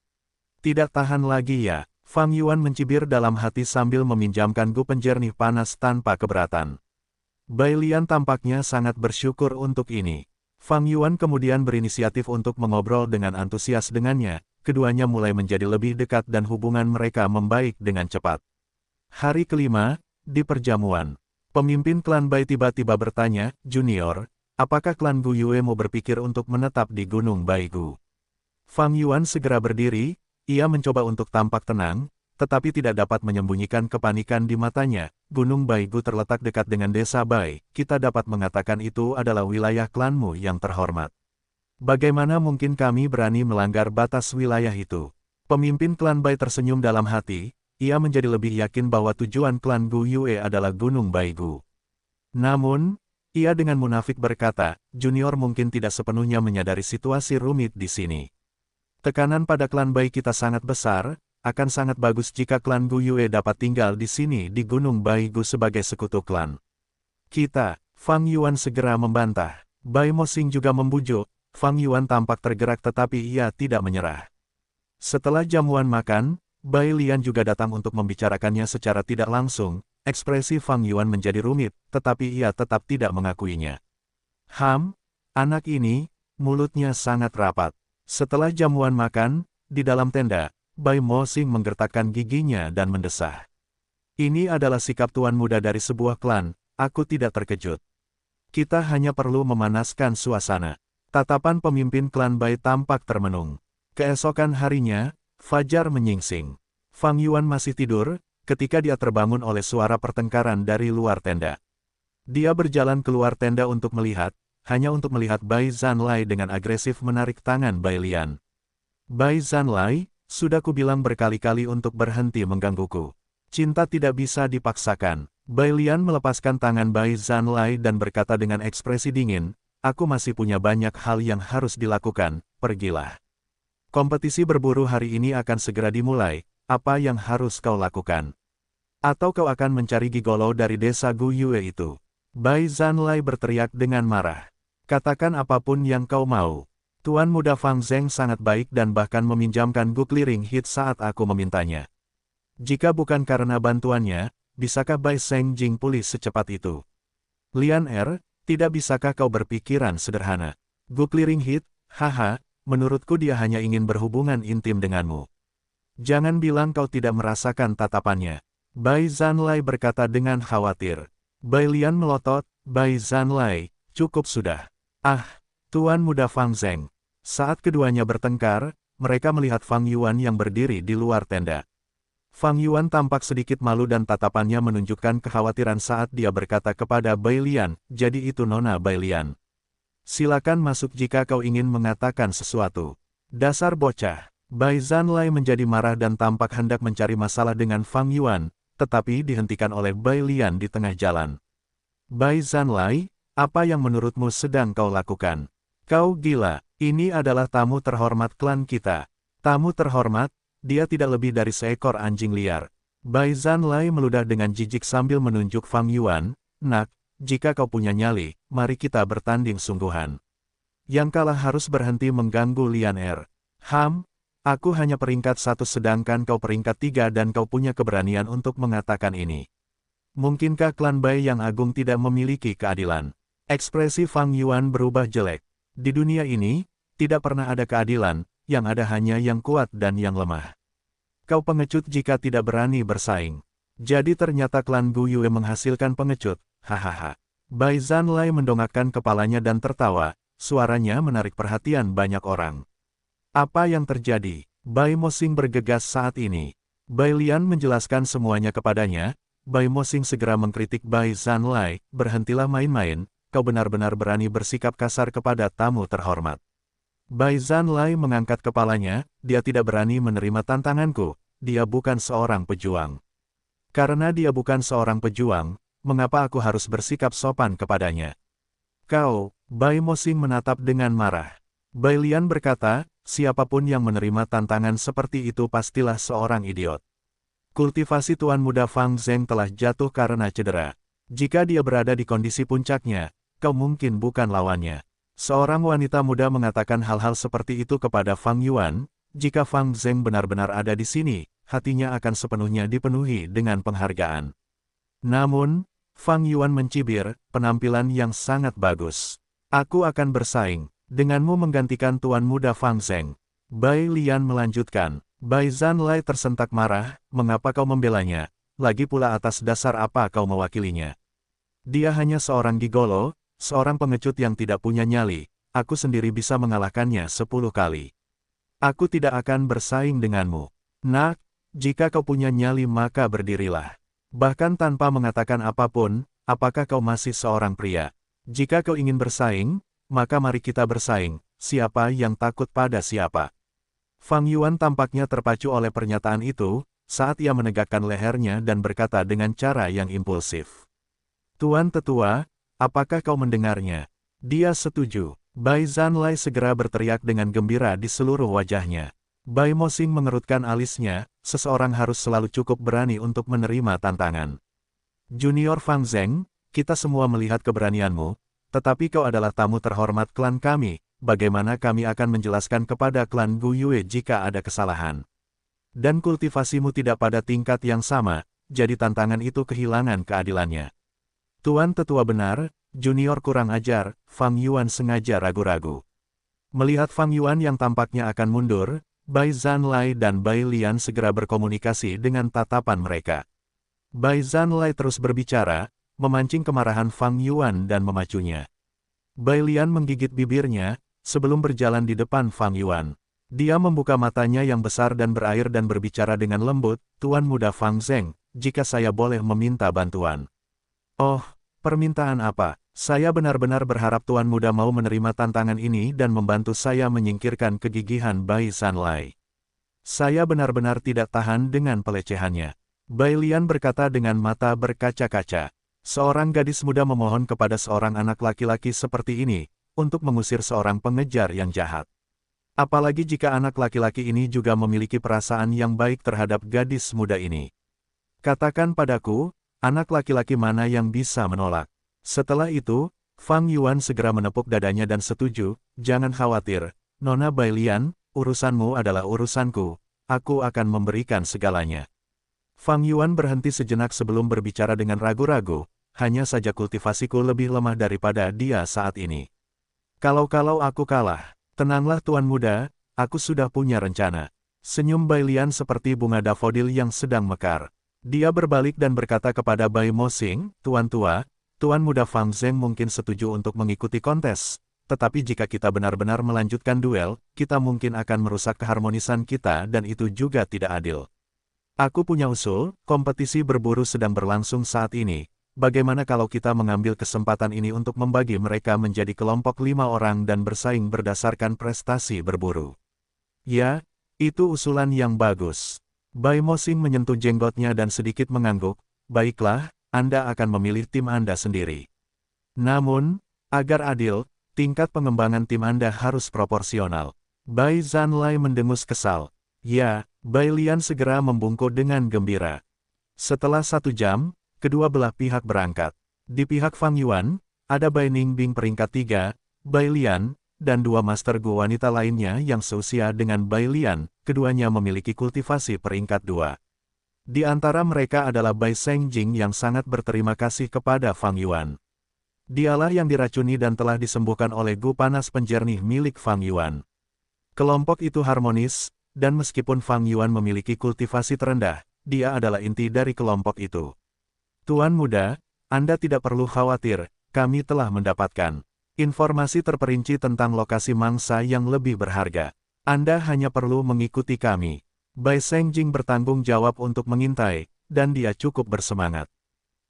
Tidak tahan lagi ya, Fang Yuan mencibir dalam hati sambil meminjamkan gu penjernih panas tanpa keberatan. Bai Lian tampaknya sangat bersyukur untuk ini. Fang Yuan kemudian berinisiatif untuk mengobrol dengan antusias dengannya, keduanya mulai menjadi lebih dekat dan hubungan mereka membaik dengan cepat. Hari kelima, di perjamuan, pemimpin klan Bai tiba-tiba bertanya, "Junior, apakah klan Gu Yue mau berpikir untuk menetap di Gunung Baigu?" Fang Yuan segera berdiri, ia mencoba untuk tampak tenang, tetapi tidak dapat menyembunyikan kepanikan di matanya. Gunung Baigu terletak dekat dengan desa Bai, kita dapat mengatakan itu adalah wilayah klanmu yang terhormat. Bagaimana mungkin kami berani melanggar batas wilayah itu? Pemimpin klan Bai tersenyum dalam hati, ia menjadi lebih yakin bahwa tujuan klan Gu Yue adalah Gunung Baigu. Namun, ia dengan munafik berkata, "Junior mungkin tidak sepenuhnya menyadari situasi rumit di sini. Tekanan pada klan Bai kita sangat besar, akan sangat bagus jika klan Gu Yue dapat tinggal di sini di Gunung Baigu sebagai sekutu klan kita." Fang Yuan segera membantah. Bai Mosing juga membujuk. Fang Yuan tampak tergerak tetapi ia tidak menyerah. Setelah jamuan makan, Bai Lian juga datang untuk membicarakannya secara tidak langsung. Ekspresi Fang Yuan menjadi rumit, tetapi ia tetap tidak mengakuinya. Anak ini, mulutnya sangat rapat. Setelah jamuan makan, di dalam tenda, Bai Mosing menggertakkan giginya dan mendesah. "Ini adalah sikap tuan muda dari sebuah klan, aku tidak terkejut. Kita hanya perlu memanaskan suasana." Tatapan pemimpin klan Bai tampak termenung. Keesokan harinya, fajar menyingsing. Fang Yuan masih tidur, ketika dia terbangun oleh suara pertengkaran dari luar tenda. Dia berjalan keluar tenda untuk melihat, hanya untuk melihat Bai Zanlai dengan agresif menarik tangan Bai Lian. "Bai Zanlai, sudah kubilang berkali-kali untuk berhenti menggangguku. Cinta tidak bisa dipaksakan." Bai Lian melepaskan tangan Bai Zanlai dan berkata dengan ekspresi dingin, "Aku masih punya banyak hal yang harus dilakukan, pergilah. Kompetisi berburu hari ini akan segera dimulai, apa yang harus kau lakukan? Atau kau akan mencari gigolo dari desa Gu Yue itu?" Bai Zanlai berteriak dengan marah. "Katakan apapun yang kau mau. Tuan muda Fang Zeng sangat baik dan bahkan meminjamkan Gu Clearing Hit saat aku memintanya. Jika bukan karena bantuannya, bisakah Bai Seng Jing pulih secepat itu? Lian tidak bisakah kau berpikiran sederhana? Gu Clearing Hit, haha, menurutku dia hanya ingin berhubungan intim denganmu. Jangan bilang kau tidak merasakan tatapannya." Bai Zanlai berkata dengan khawatir. Bai Lian melotot, "Bai Zanlai, cukup sudah. Tuan muda Fang Zeng." Saat keduanya bertengkar, mereka melihat Fang Yuan yang berdiri di luar tenda. Fang Yuan tampak sedikit malu dan tatapannya menunjukkan kekhawatiran saat dia berkata kepada Bai Lian, "Jadi itu Nona Bai Lian. Silakan masuk jika kau ingin mengatakan sesuatu." "Dasar bocah." Bai Zanlai menjadi marah dan tampak hendak mencari masalah dengan Fang Yuan, tetapi dihentikan oleh Bai Lian di tengah jalan. "Bai Zanlai, apa yang menurutmu sedang kau lakukan? Kau gila." Ini adalah tamu terhormat klan kita. Tamu terhormat, dia tidak lebih dari seekor anjing liar. Bai Zanlai meludah dengan jijik sambil menunjuk Fang Yuan, "Nak, jika kau punya nyali, mari kita bertanding sungguhan. Yang kalah harus berhenti mengganggu Lian Er." Aku hanya peringkat 1 sedangkan kau peringkat 3 dan kau punya keberanian untuk mengatakan ini. Mungkinkah klan Bai yang agung tidak memiliki keadilan?" Ekspresi Fang Yuan berubah jelek. Di dunia ini, tidak pernah ada keadilan, yang ada hanya yang kuat dan yang lemah. Kau pengecut jika tidak berani bersaing. Jadi ternyata klan Gu Yue menghasilkan pengecut, hahaha. Bai Zanlai mendongakkan kepalanya dan tertawa, suaranya menarik perhatian banyak orang. Apa yang terjadi? Bai Mosing bergegas saat ini. Bai Lian menjelaskan semuanya kepadanya. Bai Mosing segera mengkritik Bai Zanlai, "Berhentilah main-main, kau benar-benar berani bersikap kasar kepada tamu terhormat." Bai Zanlai mengangkat kepalanya, dia tidak berani menerima tantanganku, dia bukan seorang pejuang. Karena dia bukan seorang pejuang, mengapa aku harus bersikap sopan kepadanya? Kau, Bai Mosing menatap dengan marah. Bai Lian berkata, "Siapapun yang menerima tantangan seperti itu pastilah seorang idiot." Kultivasi Tuan Muda Fang Zheng telah jatuh karena cedera. Jika dia berada di kondisi puncaknya, kau mungkin bukan lawannya. Seorang wanita muda mengatakan hal-hal seperti itu kepada Fang Yuan. Jika Fang Zheng benar-benar ada di sini, hatinya akan sepenuhnya dipenuhi dengan penghargaan. Namun, Fang Yuan mencibir, "Penampilan yang sangat bagus. Aku akan bersaing denganmu menggantikan Tuan Muda Fang Zheng." Bai Lian melanjutkan. Bai Zanlai tersentak marah, "Mengapa kau membelanya? Lagi pula atas dasar apa kau mewakilinya? Dia hanya seorang gigolo, seorang pengecut yang tidak punya nyali. Aku sendiri bisa mengalahkannya 10 kali. Aku tidak akan bersaing denganmu. Nak, jika kau punya nyali maka berdirilah. Bahkan tanpa mengatakan apapun, apakah kau masih seorang pria? Jika kau ingin bersaing, maka mari kita bersaing, siapa yang takut pada siapa?" Fang Yuan tampaknya terpacu oleh pernyataan itu, saat ia menegakkan lehernya dan berkata dengan cara yang impulsif. "Tuan Tetua, apakah kau mendengarnya?" Dia setuju. Bai Zanlai segera berteriak dengan gembira di seluruh wajahnya. Bai Mosing mengerutkan alisnya, seseorang harus selalu cukup berani untuk menerima tantangan. "Junior Fang Zheng, kita semua melihat keberanianmu, tetapi kau adalah tamu terhormat klan kami, bagaimana kami akan menjelaskan kepada klan Gu Yue jika ada kesalahan? Dan kultivasimu tidak pada tingkat yang sama, jadi tantangan itu kehilangan keadilannya." "Tuan Tetua benar, junior kurang ajar." Fang Yuan sengaja ragu-ragu. Melihat Fang Yuan yang tampaknya akan mundur, Bai Zanlai dan Bai Lian segera berkomunikasi dengan tatapan mereka. Bai Zanlai terus berbicara, memancing kemarahan Fang Yuan dan memacunya. Bai Lian menggigit bibirnya, sebelum berjalan di depan Fang Yuan. Dia membuka matanya yang besar dan berair dan berbicara dengan lembut, "Tuan Muda Fang Zheng, jika saya boleh meminta bantuan." "Oh, permintaan apa?" "Saya benar-benar berharap Tuan Muda mau menerima tantangan ini dan membantu saya menyingkirkan kegigihan Bai Zanlai. Saya benar-benar tidak tahan dengan pelecehannya." Bai Lian berkata dengan mata berkaca-kaca. Seorang gadis muda memohon kepada seorang anak laki-laki seperti ini, untuk mengusir seorang pengejar yang jahat. Apalagi jika anak laki-laki ini juga memiliki perasaan yang baik terhadap gadis muda ini. "Katakan padaku, anak laki-laki mana yang bisa menolak?" Setelah itu, Fang Yuan segera menepuk dadanya dan setuju, "Jangan khawatir, Nona Bai Lian, urusanmu adalah urusanku, aku akan memberikan segalanya." Fang Yuan berhenti sejenak sebelum berbicara dengan ragu-ragu, "Hanya saja kultivasiku lebih lemah daripada dia saat ini. Kalau aku kalah, tenanglah Tuan Muda, aku sudah punya rencana." Senyum Bai Lian seperti bunga dafodil yang sedang mekar. Dia berbalik dan berkata kepada Bai Mosing, "Tuan Tua, Tuan Muda Fang Zheng mungkin setuju untuk mengikuti kontes, tetapi jika kita benar-benar melanjutkan duel, kita mungkin akan merusak keharmonisan kita dan itu juga tidak adil. Aku punya usul, kompetisi berburu sedang berlangsung saat ini. Bagaimana kalau kita mengambil kesempatan ini untuk membagi mereka menjadi kelompok 5 orang dan bersaing berdasarkan prestasi berburu?" "Ya, itu usulan yang bagus." Bai Mosing menyentuh jenggotnya dan sedikit mengangguk, "Baiklah, Anda akan memilih tim Anda sendiri. Namun, agar adil, Tingkat pengembangan tim Anda harus proporsional. Bai Zanlai mendengus kesal. Ya, Bai Lian segera membungkuk dengan gembira. Setelah 1 jam, kedua belah pihak berangkat. Di pihak Fang Yuan, ada Bai Ningbing peringkat 3, Bai Lian, dan 2 Master Gu wanita lainnya yang seusia dengan Bai Lian, keduanya memiliki kultivasi peringkat 2. Di antara mereka adalah Bai Sengjing yang sangat berterima kasih kepada Fang Yuan. Dialah yang diracuni dan telah disembuhkan oleh Gu panas penjernih milik Fang Yuan. Kelompok itu harmonis, dan meskipun Fang Yuan memiliki kultivasi terendah, dia adalah inti dari kelompok itu. Tuan muda, Anda tidak perlu khawatir, kami telah mendapatkan informasi terperinci tentang lokasi mangsa yang lebih berharga. Anda hanya perlu mengikuti kami. Bai Sengjing bertanggung jawab untuk mengintai, dan dia cukup bersemangat.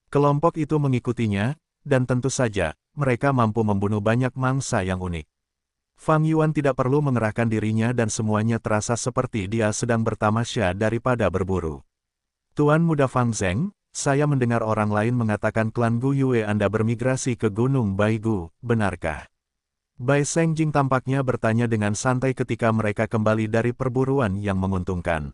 Kelompok itu mengikutinya, dan tentu saja, mereka mampu membunuh banyak mangsa yang unik. Fang Yuan tidak perlu mengerahkan dirinya dan semuanya terasa seperti dia sedang bertamasya daripada berburu. Tuan muda Fang Zheng, saya mendengar orang lain mengatakan klan Gu Yue Anda bermigrasi ke Gunung Baigu, benarkah? Bai Sengjing tampaknya bertanya dengan santai ketika mereka kembali dari perburuan yang menguntungkan.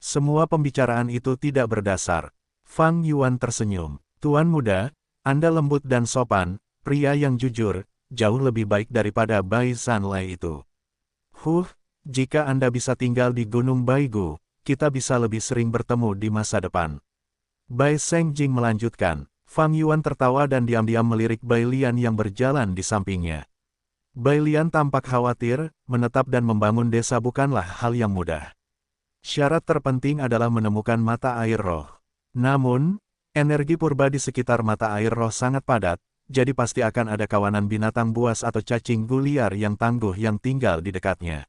Semua pembicaraan itu tidak berdasar. Fang Yuan tersenyum. Tuan muda, Anda lembut dan sopan, pria yang jujur, jauh lebih baik daripada Bai Zanlai itu. Jika Anda bisa tinggal di Gunung Baigu, kita bisa lebih sering bertemu di masa depan. Bai Sengjing melanjutkan. Fang Yuan tertawa dan diam-diam melirik Bai Lian yang berjalan di sampingnya. Bai Lian tampak khawatir, menetap dan membangun desa bukanlah hal yang mudah. Syarat terpenting adalah menemukan mata air roh. Namun, energi purba di sekitar mata air roh sangat padat, jadi pasti akan ada kawanan binatang buas atau cacing liar yang tangguh yang tinggal di dekatnya.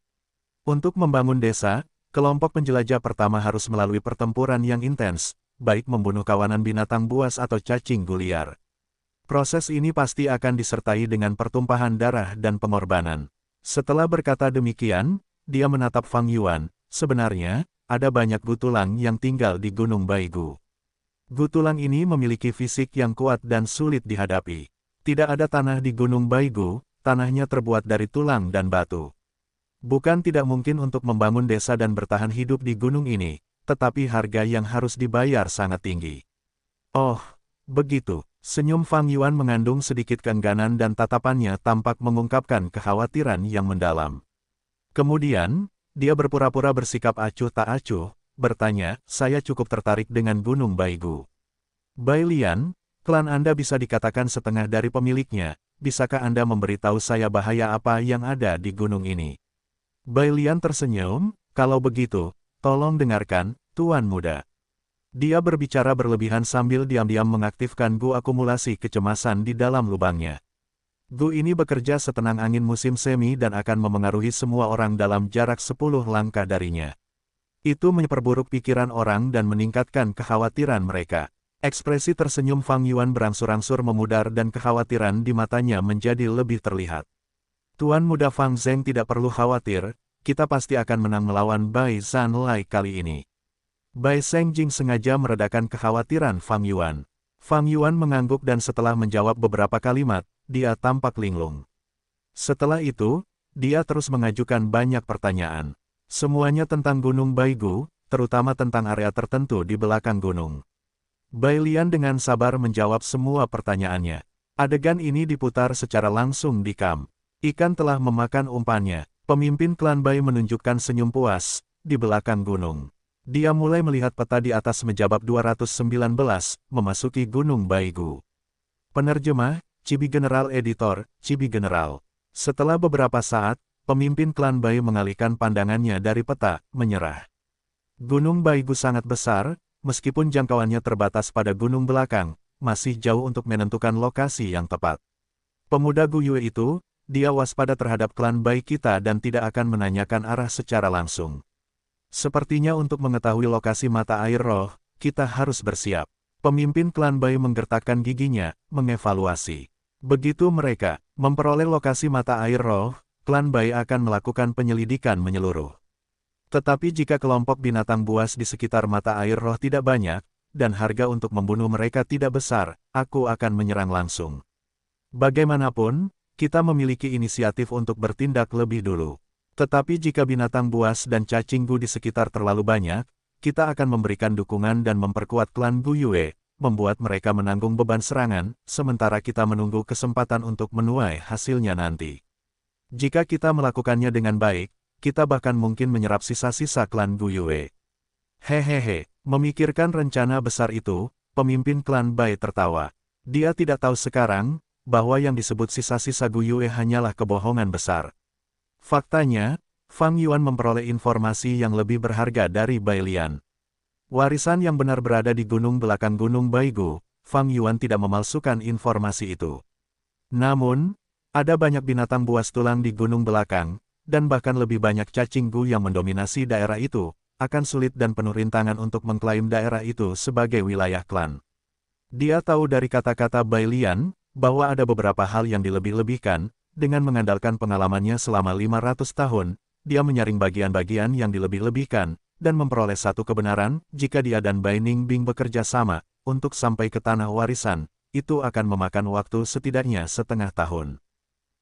Untuk membangun desa, kelompok penjelajah pertama harus melalui pertempuran yang intens, baik membunuh kawanan binatang buas atau cacing liar. Proses ini pasti akan disertai dengan pertumpahan darah dan pengorbanan. Setelah berkata demikian, dia menatap Fang Yuan. Sebenarnya, ada banyak gutulang yang tinggal di Gunung Baigu. Gutulang ini memiliki fisik yang kuat dan sulit dihadapi. Tidak ada tanah di Gunung Baigu, tanahnya terbuat dari tulang dan batu. Bukan tidak mungkin untuk membangun desa dan bertahan hidup di gunung ini, tetapi harga yang harus dibayar sangat tinggi. Oh, begitu. Senyum Fang Yuan mengandung sedikit keengganan dan tatapannya tampak mengungkapkan kekhawatiran yang mendalam. Kemudian, dia berpura-pura bersikap acuh tak acuh, bertanya, saya cukup tertarik dengan Gunung Baigu. Bai Lian, klan Anda bisa dikatakan setengah dari pemiliknya, bisakah Anda memberitahu saya bahaya apa yang ada di gunung ini? Bai Lian tersenyum, kalau begitu, tolong dengarkan, Tuan Muda. Dia berbicara berlebihan sambil diam-diam mengaktifkan Gu akumulasi kecemasan di dalam lubangnya. Gu ini bekerja setenang angin musim semi dan akan memengaruhi semua orang dalam jarak 10 langkah darinya. Itu memperburuk pikiran orang dan meningkatkan kekhawatiran mereka. Ekspresi tersenyum Fang Yuan berangsur-angsur memudar dan kekhawatiran di matanya menjadi lebih terlihat. Tuan muda Fang Zheng tidak perlu khawatir, kita pasti akan menang melawan Bai Zanlai kali ini. Bai Sengjing sengaja meredakan kekhawatiran Fang Yuan. Fang Yuan mengangguk dan setelah menjawab beberapa kalimat, dia tampak linglung. Setelah itu, dia terus mengajukan banyak pertanyaan. Semuanya tentang Gunung Baigu, terutama tentang area tertentu di belakang gunung. Bai Lian dengan sabar menjawab semua pertanyaannya. Adegan ini diputar secara langsung di kam. Ikan telah memakan umpannya. Pemimpin klan Bai menunjukkan senyum puas di belakang gunung. Dia mulai melihat peta di atas menjabab 219, memasuki Gunung Baigu. Penerjemah, Chibi General Editor, Chibi General. Setelah beberapa saat, pemimpin klan Bai mengalihkan pandangannya dari peta, menyerah. Gunung Baigu sangat besar, meskipun jangkauannya terbatas pada gunung belakang, masih jauh untuk menentukan lokasi yang tepat. Pemuda Gu Yue itu, dia waspada terhadap klan Bai kita dan tidak akan menanyakan arah secara langsung. Sepertinya untuk mengetahui lokasi mata air roh, kita harus bersiap. Pemimpin klan Bai menggertakkan giginya, mengevaluasi. Begitu mereka memperoleh lokasi mata air roh, klan Bai akan melakukan penyelidikan menyeluruh. Tetapi jika kelompok binatang buas di sekitar mata air roh tidak banyak, dan harga untuk membunuh mereka tidak besar, aku akan menyerang langsung. Bagaimanapun, kita memiliki inisiatif untuk bertindak lebih dulu. Tetapi jika binatang buas dan cacing Gu di sekitar terlalu banyak, kita akan memberikan dukungan dan memperkuat klan Gu Yue, membuat mereka menanggung beban serangan, sementara kita menunggu kesempatan untuk menuai hasilnya nanti. Jika kita melakukannya dengan baik, kita bahkan mungkin menyerap sisa-sisa klan Gu Yue. Hehehe, memikirkan rencana besar itu, pemimpin klan Bai tertawa. Dia tidak tahu sekarang, bahwa yang disebut sisa-sisa Gu Yue hanyalah kebohongan besar. Faktanya, Fang Yuan memperoleh informasi yang lebih berharga dari Bai Lian. Warisan yang benar berada di gunung belakang Gunung Baigu, Fang Yuan tidak memalsukan informasi itu. Namun, ada banyak binatang buas tulang di gunung belakang, dan bahkan lebih banyak cacing Gu yang mendominasi daerah itu, akan sulit dan penuh rintangan untuk mengklaim daerah itu sebagai wilayah klan. Dia tahu dari kata-kata Bai Lian, bahwa ada beberapa hal yang dilebih-lebihkan, dengan mengandalkan pengalamannya selama 500 tahun, dia menyaring bagian-bagian yang dilebih-lebihkan, dan memperoleh satu kebenaran, jika dia dan Bai Ningbing bekerja sama, untuk sampai ke tanah warisan, itu akan memakan waktu setidaknya setengah tahun.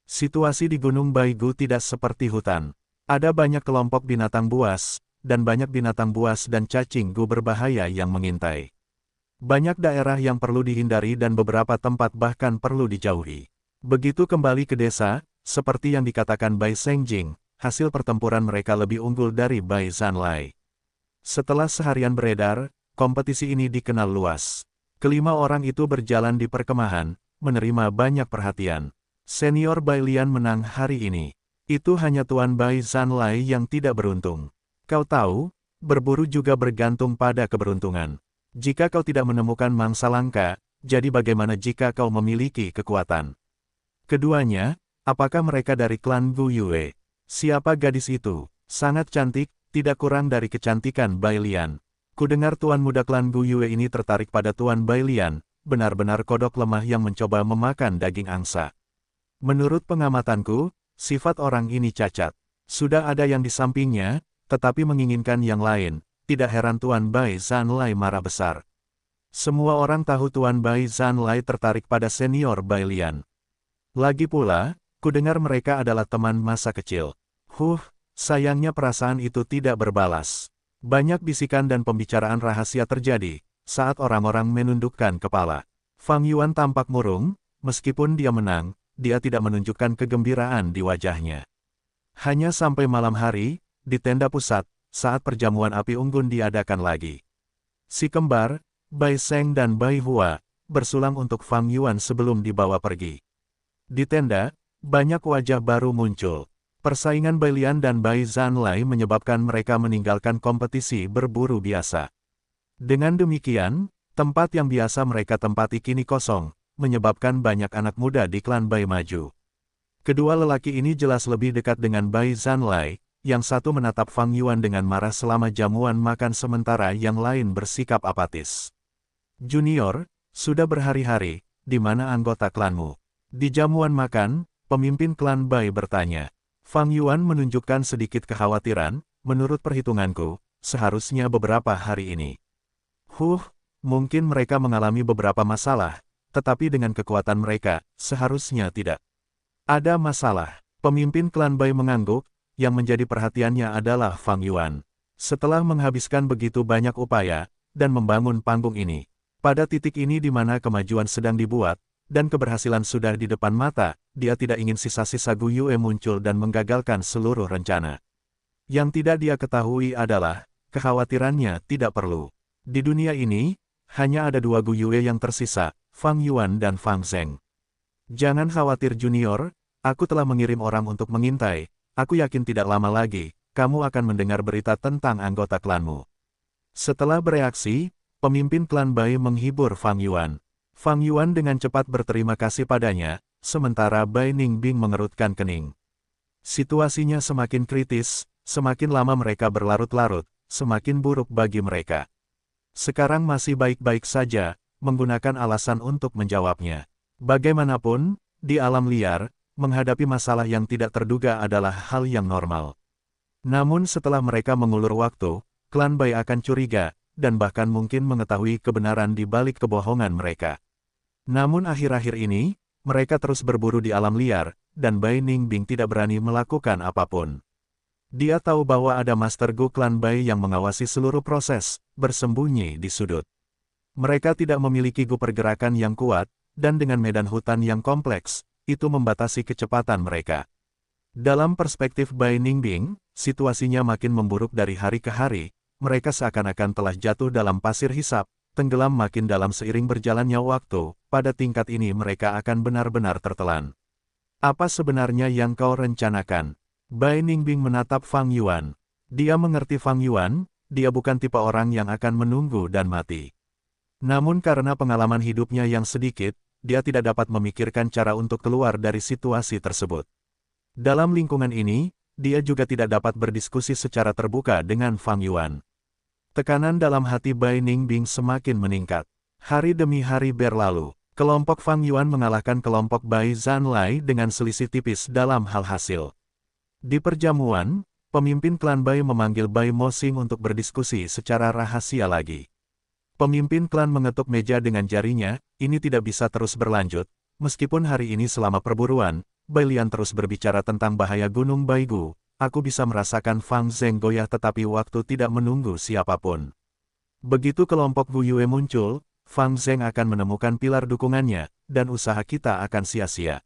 Situasi di Gunung Baigu tidak seperti hutan. Ada banyak kelompok binatang buas, dan banyak binatang buas dan cacing Gu berbahaya yang mengintai. Banyak daerah yang perlu dihindari dan beberapa tempat bahkan perlu dijauhi. Begitu kembali ke desa, seperti yang dikatakan Bai Sengjing, hasil pertempuran mereka lebih unggul dari Bai Zanlai. Setelah seharian beredar, kompetisi ini dikenal luas. Kelima orang itu berjalan di perkemahan, menerima banyak perhatian. Senior Bai Lian menang hari ini. Itu hanya Tuan Bai Zanlai yang tidak beruntung. Kau tahu, berburu juga bergantung pada keberuntungan. Jika kau tidak menemukan mangsa langka, jadi bagaimana jika kau memiliki kekuatan? Keduanya, apakah mereka dari klan Gu Yue? Siapa gadis itu? Sangat cantik, tidak kurang dari kecantikan Bai Lian. Kudengar tuan muda klan Gu Yue ini tertarik pada Tuan Bai Lian, benar-benar kodok lemah yang mencoba memakan daging angsa. Menurut pengamatanku, sifat orang ini cacat. Sudah ada yang di sampingnya, tetapi menginginkan yang lain. Tidak heran Tuan Bai Zanlai marah besar. Semua orang tahu Tuan Bai Zanlai tertarik pada senior Bai Lian. Lagi pula, kudengar mereka adalah teman masa kecil. Sayangnya perasaan itu tidak berbalas. Banyak bisikan dan pembicaraan rahasia terjadi, saat orang-orang menundukkan kepala. Fang Yuan tampak murung, meskipun dia menang, dia tidak menunjukkan kegembiraan di wajahnya. Hanya sampai malam hari, di tenda pusat, saat perjamuan api unggun diadakan lagi. Si kembar, Bai Seng dan Bai Hua, bersulang untuk Fang Yuan sebelum dibawa pergi. Di tenda, banyak wajah baru muncul. Persaingan Bai Lian dan Bai Zanlai menyebabkan mereka meninggalkan kompetisi berburu biasa. Dengan demikian, tempat yang biasa mereka tempati kini kosong, menyebabkan banyak anak muda di klan Bai maju. Kedua lelaki ini jelas lebih dekat dengan Bai Zanlai, yang satu menatap Fang Yuan dengan marah selama jamuan makan sementara yang lain bersikap apatis. Junior, sudah berhari-hari, di mana anggota klanmu? Di jamuan makan, pemimpin klan Bai bertanya. Fang Yuan menunjukkan sedikit kekhawatiran, menurut perhitunganku, seharusnya beberapa hari ini. Mungkin mereka mengalami beberapa masalah, tetapi dengan kekuatan mereka, seharusnya tidak ada masalah. Pemimpin klan Bai mengangguk, yang menjadi perhatiannya adalah Fang Yuan. Setelah menghabiskan begitu banyak upaya, dan membangun panggung ini, pada titik ini di mana kemajuan sedang dibuat, dan keberhasilan sudah di depan mata, dia tidak ingin sisa-sisa Gu Yue muncul dan menggagalkan seluruh rencana. Yang tidak dia ketahui adalah, kekhawatirannya tidak perlu. Di dunia ini, hanya ada dua Gu Yue yang tersisa, Fang Yuan dan Fang Zheng. Jangan khawatir Junior, aku telah mengirim orang untuk mengintai, aku yakin tidak lama lagi, kamu akan mendengar berita tentang anggota klanmu. Setelah bereaksi, pemimpin klan Bai menghibur Fang Yuan. Fang Yuan dengan cepat berterima kasih padanya, sementara Bai Ningbing mengerutkan kening. Situasinya semakin kritis, semakin lama mereka berlarut-larut, semakin buruk bagi mereka. Sekarang masih baik-baik saja, menggunakan alasan untuk menjawabnya. Bagaimanapun, di alam liar, menghadapi masalah yang tidak terduga adalah hal yang normal. Namun setelah mereka mengulur waktu, klan Bai akan curiga, dan bahkan mungkin mengetahui kebenaran di balik kebohongan mereka. Namun akhir-akhir ini, mereka terus berburu di alam liar, dan Bai Ningbing tidak berani melakukan apapun. Dia tahu bahwa ada Master Gu klan Bai yang mengawasi seluruh proses, bersembunyi di sudut. Mereka tidak memiliki Gu pergerakan yang kuat, dan dengan medan hutan yang kompleks, itu membatasi kecepatan mereka. Dalam perspektif Bai Ningbing, situasinya makin memburuk dari hari ke hari, mereka seakan-akan telah jatuh dalam pasir hisap, tenggelam makin dalam seiring berjalannya waktu, pada tingkat ini mereka akan benar-benar tertelan. Apa sebenarnya yang kau rencanakan? Bai Ningbing menatap Fang Yuan. Dia mengerti Fang Yuan, dia bukan tipe orang yang akan menunggu dan mati. Namun karena pengalaman hidupnya yang sedikit, dia tidak dapat memikirkan cara untuk keluar dari situasi tersebut. Dalam lingkungan ini, dia juga tidak dapat berdiskusi secara terbuka dengan Fang Yuan. Tekanan dalam hati Bai Ningbing semakin meningkat. Hari demi hari berlalu, kelompok Fang Yuan mengalahkan kelompok Bai Zanlai dengan selisih tipis dalam hal hasil. Di perjamuan, pemimpin klan Bai memanggil Bai Mosing untuk berdiskusi secara rahasia lagi. Pemimpin klan mengetuk meja dengan jarinya, ini tidak bisa terus berlanjut, meskipun hari ini selama perburuan, Bai Lian terus berbicara tentang bahaya Gunung Baigu. Aku bisa merasakan Fang Zheng goyah tetapi waktu tidak menunggu siapapun. Begitu kelompok Gu Yue muncul, Fang Zheng akan menemukan pilar dukungannya, dan usaha kita akan sia-sia.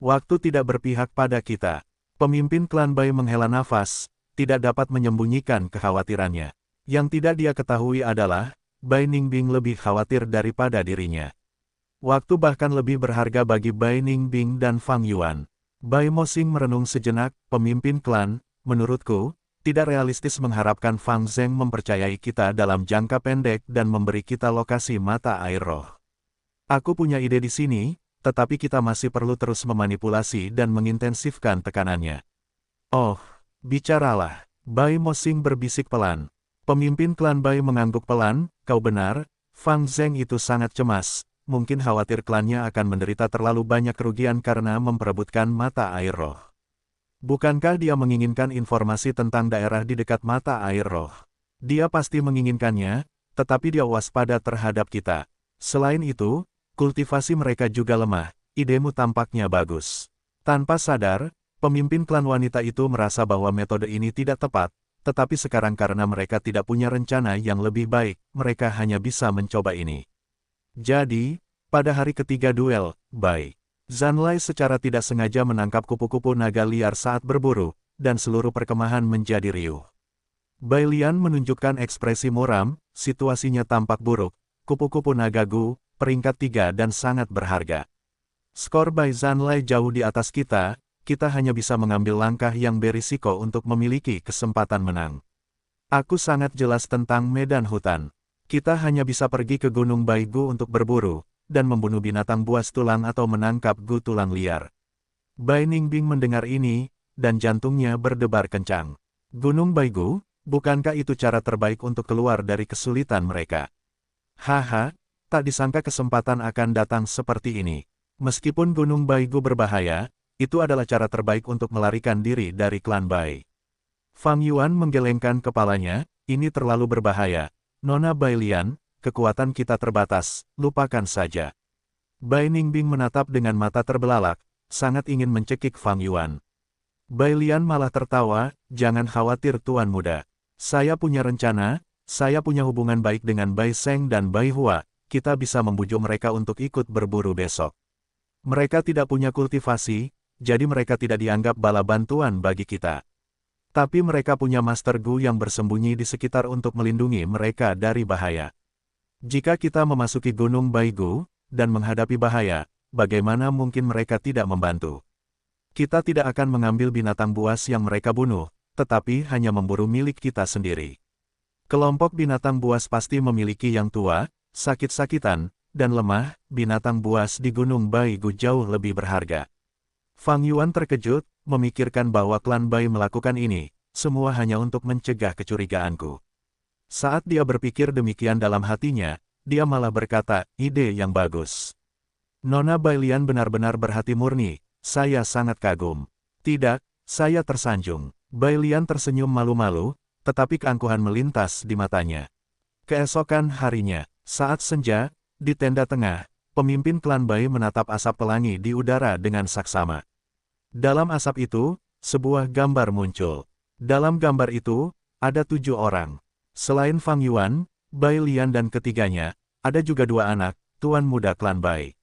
Waktu tidak berpihak pada kita. Pemimpin klan Bai menghela nafas, tidak dapat menyembunyikan kekhawatirannya. Yang tidak dia ketahui adalah, Bai Ningbing lebih khawatir daripada dirinya. Waktu bahkan lebih berharga bagi Bai Ningbing dan Fang Yuan. Bai Mosing merenung sejenak, pemimpin klan, menurutku, tidak realistis mengharapkan Fang Zheng mempercayai kita dalam jangka pendek dan memberi kita lokasi mata air roh. Aku punya ide di sini, tetapi kita masih perlu terus memanipulasi dan mengintensifkan tekanannya. Oh, bicaralah, Bai Mosing berbisik pelan. Pemimpin klan Bai mengangguk pelan, kau benar, Fang Zheng itu sangat cemas. Mungkin khawatir klannya akan menderita terlalu banyak kerugian karena memperebutkan mata air roh. Bukankah dia menginginkan informasi tentang daerah di dekat mata air roh? Dia pasti menginginkannya, tetapi dia waspada terhadap kita. Selain itu, kultivasi mereka juga lemah, idemu tampaknya bagus. Tanpa sadar, pemimpin klan wanita itu merasa bahwa metode ini tidak tepat, tetapi sekarang karena mereka tidak punya rencana yang lebih baik, mereka hanya bisa mencoba ini. Jadi, pada hari ketiga duel, Bai Zanlai secara tidak sengaja menangkap kupu-kupu naga liar saat berburu, dan seluruh perkemahan menjadi riuh. Bai Lian menunjukkan ekspresi muram, situasinya tampak buruk, kupu-kupu naga Gu, peringkat 3 dan sangat berharga. Skor Bai Zanlai jauh di atas kita hanya bisa mengambil langkah yang berisiko untuk memiliki kesempatan menang. Aku sangat jelas tentang medan hutan. Kita hanya bisa pergi ke Gunung Baigu untuk berburu, dan membunuh binatang buas tulang atau menangkap Gu tulang liar. Bai Ningbing mendengar ini, dan jantungnya berdebar kencang. Gunung Baigu, bukankah itu cara terbaik untuk keluar dari kesulitan mereka? Haha, tak disangka kesempatan akan datang seperti ini. Meskipun Gunung Baigu berbahaya, itu adalah cara terbaik untuk melarikan diri dari klan Bai. Fang Yuan menggelengkan kepalanya, ini terlalu berbahaya. Nona Bai Lian, kekuatan kita terbatas, lupakan saja. Bai Ningbing menatap dengan mata terbelalak, sangat ingin mencekik Fang Yuan. Bai Lian malah tertawa, jangan khawatir Tuan Muda. Saya punya rencana, saya punya hubungan baik dengan Bai Seng dan Bai Hua, kita bisa membujuk mereka untuk ikut berburu besok. Mereka tidak punya kultivasi, jadi mereka tidak dianggap bala bantuan bagi kita. Tapi mereka punya Master Gu yang bersembunyi di sekitar untuk melindungi mereka dari bahaya. Jika kita memasuki Gunung Baigu, dan menghadapi bahaya, bagaimana mungkin mereka tidak membantu? Kita tidak akan mengambil binatang buas yang mereka bunuh, tetapi hanya memburu milik kita sendiri. Kelompok binatang buas pasti memiliki yang tua, sakit-sakitan, dan lemah, binatang buas di Gunung Baigu jauh lebih berharga. Fang Yuan terkejut, memikirkan bahwa klan Bai melakukan ini, semua hanya untuk mencegah kecurigaanku. Saat dia berpikir demikian dalam hatinya, dia malah berkata, ide yang bagus. Nona Bai Lian benar-benar berhati murni, saya sangat kagum. Tidak, saya tersanjung. Bai Lian tersenyum malu-malu, tetapi keangkuhan melintas di matanya. Keesokan harinya, saat senja, di tenda tengah, pemimpin klan Bai menatap asap pelangi di udara dengan saksama. Dalam asap itu, sebuah gambar muncul. Dalam gambar itu, ada 7 orang. Selain Fang Yuan, Bai Lian dan ketiganya, ada juga 2 anak, tuan muda klan Bai.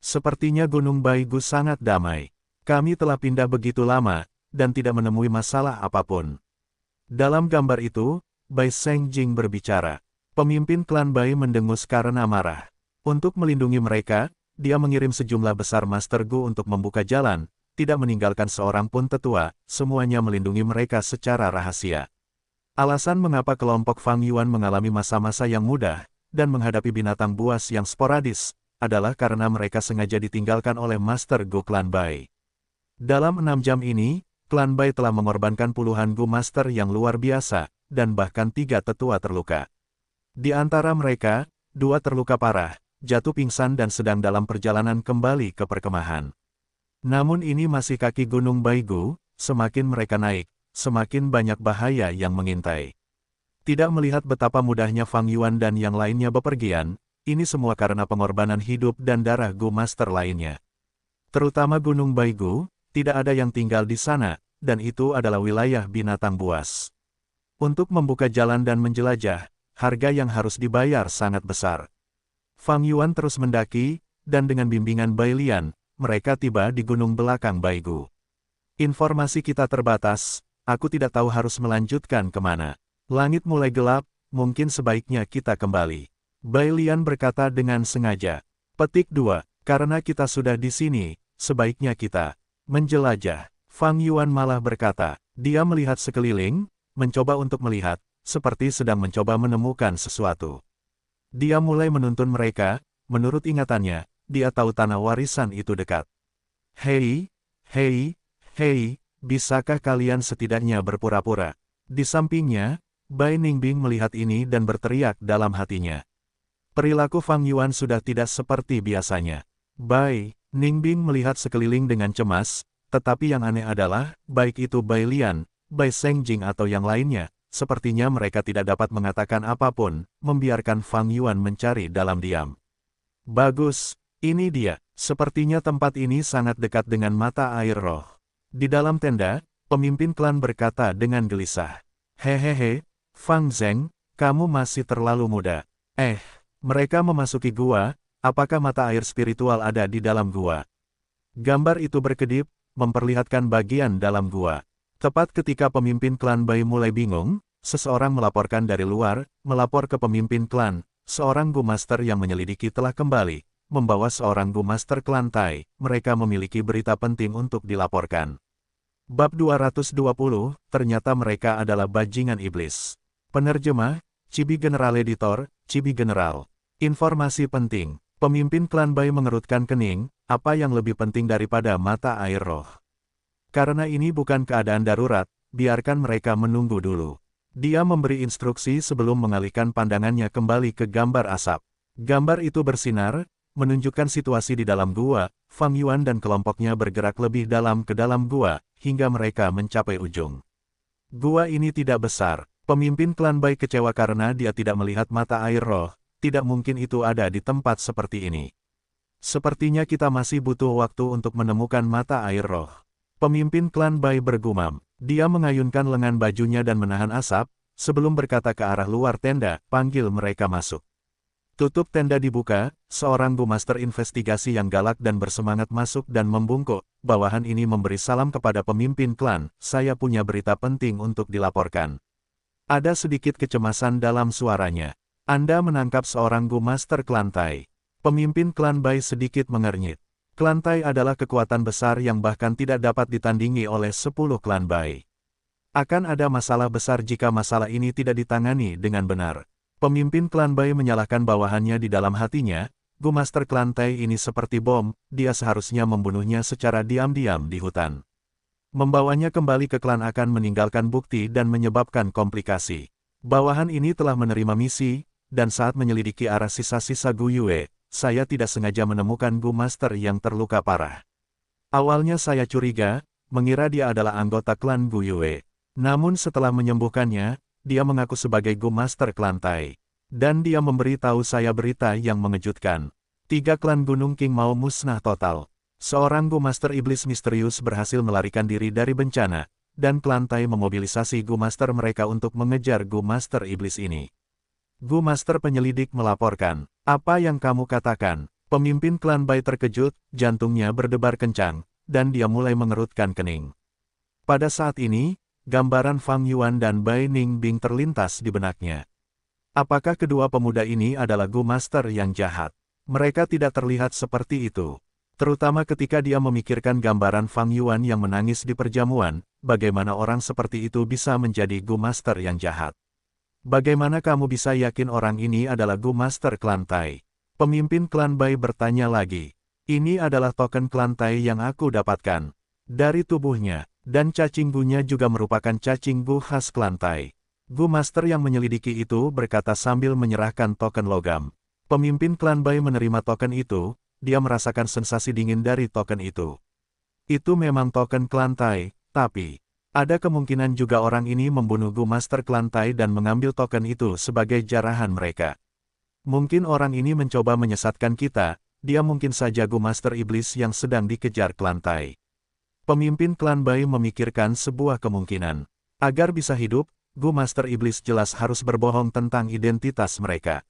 Sepertinya Gunung Baigu sangat damai. Kami telah pindah begitu lama, dan tidak menemui masalah apapun. Dalam gambar itu, Bai Sengjing berbicara. Pemimpin klan Bai mendengus karena marah. Untuk melindungi mereka, dia mengirim sejumlah besar Master Gu untuk membuka jalan, tidak meninggalkan seorang pun tetua, semuanya melindungi mereka secara rahasia. Alasan mengapa kelompok Fang Yuan mengalami masa-masa yang mudah, dan menghadapi binatang buas yang sporadis, adalah karena mereka sengaja ditinggalkan oleh Master Gu klan Bai. Dalam 6 jam ini, klan Bai telah mengorbankan puluhan Gu Master yang luar biasa, dan bahkan 3 tetua terluka. Di antara mereka, 2 terluka parah, jatuh pingsan dan sedang dalam perjalanan kembali ke perkemahan. Namun ini masih kaki Gunung Baigu, semakin mereka naik, semakin banyak bahaya yang mengintai. Tidak melihat betapa mudahnya Fang Yuan dan yang lainnya bepergian, ini semua karena pengorbanan hidup dan darah Gu Master lainnya. Terutama Gunung Baigu, tidak ada yang tinggal di sana, dan itu adalah wilayah binatang buas. Untuk membuka jalan dan menjelajah, harga yang harus dibayar sangat besar. Fang Yuan terus mendaki, dan dengan bimbingan Bai Lian, mereka tiba di gunung belakang Baigu. Informasi kita terbatas, aku tidak tahu harus melanjutkan kemana. Langit mulai gelap, mungkin sebaiknya kita kembali. Bai Lian berkata dengan sengaja. Petik 2, karena kita sudah di sini, sebaiknya kita menjelajah. Fang Yuan malah berkata, dia melihat sekeliling, mencoba untuk melihat, seperti sedang mencoba menemukan sesuatu. Dia mulai menuntun mereka, menurut ingatannya, dia tahu tanah warisan itu dekat. Hei, bisakah kalian setidaknya berpura-pura? Di sampingnya, Bai Ningbing melihat ini dan berteriak dalam hatinya. Perilaku Fang Yuan sudah tidak seperti biasanya. Bai Ningbing melihat sekeliling dengan cemas, tetapi yang aneh adalah, baik itu Bai Lian, Bai Sengjing atau yang lainnya, sepertinya mereka tidak dapat mengatakan apapun, membiarkan Fang Yuan mencari dalam diam. Bagus, ini dia. Sepertinya tempat ini sangat dekat dengan mata air roh. Di dalam tenda, pemimpin klan berkata dengan gelisah. Hehehe, Fang Zheng, kamu masih terlalu muda. Mereka memasuki gua, apakah mata air spiritual ada di dalam gua? Gambar itu berkedip, memperlihatkan bagian dalam gua. Tepat ketika pemimpin klan Bai mulai bingung, seseorang melaporkan dari luar, melapor ke pemimpin klan, seorang Gu Master yang menyelidiki telah kembali, membawa seorang Gu Master klan Tai, mereka memiliki berita penting untuk dilaporkan. Bab 220, ternyata mereka adalah bajingan iblis. Penerjemah, Chibi General Editor, Chibi General. Informasi penting, pemimpin klan Bai mengerutkan kening, apa yang lebih penting daripada mata air roh? Karena ini bukan keadaan darurat, biarkan mereka menunggu dulu. Dia memberi instruksi sebelum mengalihkan pandangannya kembali ke gambar asap. Gambar itu bersinar, menunjukkan situasi di dalam gua. Fang Yuan dan kelompoknya bergerak lebih dalam ke dalam gua, hingga mereka mencapai ujung. Gua ini tidak besar. Pemimpin klan Bai kecewa karena dia tidak melihat mata air roh. Tidak mungkin itu ada di tempat seperti ini. Sepertinya kita masih butuh waktu untuk menemukan mata air roh. Pemimpin klan Bai bergumam. Dia mengayunkan lengan bajunya dan menahan asap, sebelum berkata ke arah luar tenda, panggil mereka masuk. Tutup tenda dibuka, seorang Gu Master investigasi yang galak dan bersemangat masuk dan membungkuk. Bawahan ini memberi salam kepada pemimpin klan, saya punya berita penting untuk dilaporkan. Ada sedikit kecemasan dalam suaranya. Anda menangkap seorang Gu Master klan Tai. Pemimpin klan Bai sedikit mengernyit. Klan Tai adalah kekuatan besar yang bahkan tidak dapat ditandingi oleh 10 klan Bai. Akan ada masalah besar jika masalah ini tidak ditangani dengan benar. Pemimpin klan Bai menyalahkan bawahannya di dalam hatinya, Gu Master klan Tai ini seperti bom, dia seharusnya membunuhnya secara diam-diam di hutan. Membawanya kembali ke klan akan meninggalkan bukti dan menyebabkan komplikasi. Bawahan ini telah menerima misi, dan saat menyelidiki arah sisa-sisa Gu Yue, saya tidak sengaja menemukan Gu Master yang terluka parah. Awalnya saya curiga, mengira dia adalah anggota klan Gu Yue. Namun setelah menyembuhkannya, dia mengaku sebagai Gu Master klan Tai. Dan dia memberi tahu saya berita yang mengejutkan. 3 klan Gunung King mau musnah total. Seorang Gu Master Iblis misterius berhasil melarikan diri dari bencana, dan klan Tai memobilisasi Gu Master mereka untuk mengejar Gu Master Iblis ini. Gu Master penyelidik melaporkan, "Apa yang kamu katakan?" Pemimpin klan Bai terkejut, jantungnya berdebar kencang, dan dia mulai mengerutkan kening. Pada saat ini, gambaran Fang Yuan dan Bai Ningbing terlintas di benaknya. Apakah kedua pemuda ini adalah Gu Master yang jahat? Mereka tidak terlihat seperti itu. Terutama ketika dia memikirkan gambaran Fang Yuan yang menangis di perjamuan, bagaimana orang seperti itu bisa menjadi Gu Master yang jahat? Bagaimana kamu bisa yakin orang ini adalah Gu Master klan Tai? Pemimpin klan Bai bertanya lagi. Ini adalah token klan Tai yang aku dapatkan. Dari tubuhnya, dan cacing Gu-nya juga merupakan cacing Gu khas klan Tai. Gu Master yang menyelidiki itu berkata sambil menyerahkan token logam. Pemimpin klan Bai menerima token itu, dia merasakan sensasi dingin dari token itu. Itu memang token klan Tai, tapi ada kemungkinan juga orang ini membunuh Gu Master klan Tai dan mengambil token itu sebagai jarahan mereka. Mungkin orang ini mencoba menyesatkan kita, dia mungkin saja Gu Master Iblis yang sedang dikejar klan Tai. Pemimpin klan Bai memikirkan sebuah kemungkinan. Agar bisa hidup, Gu Master Iblis jelas harus berbohong tentang identitas mereka.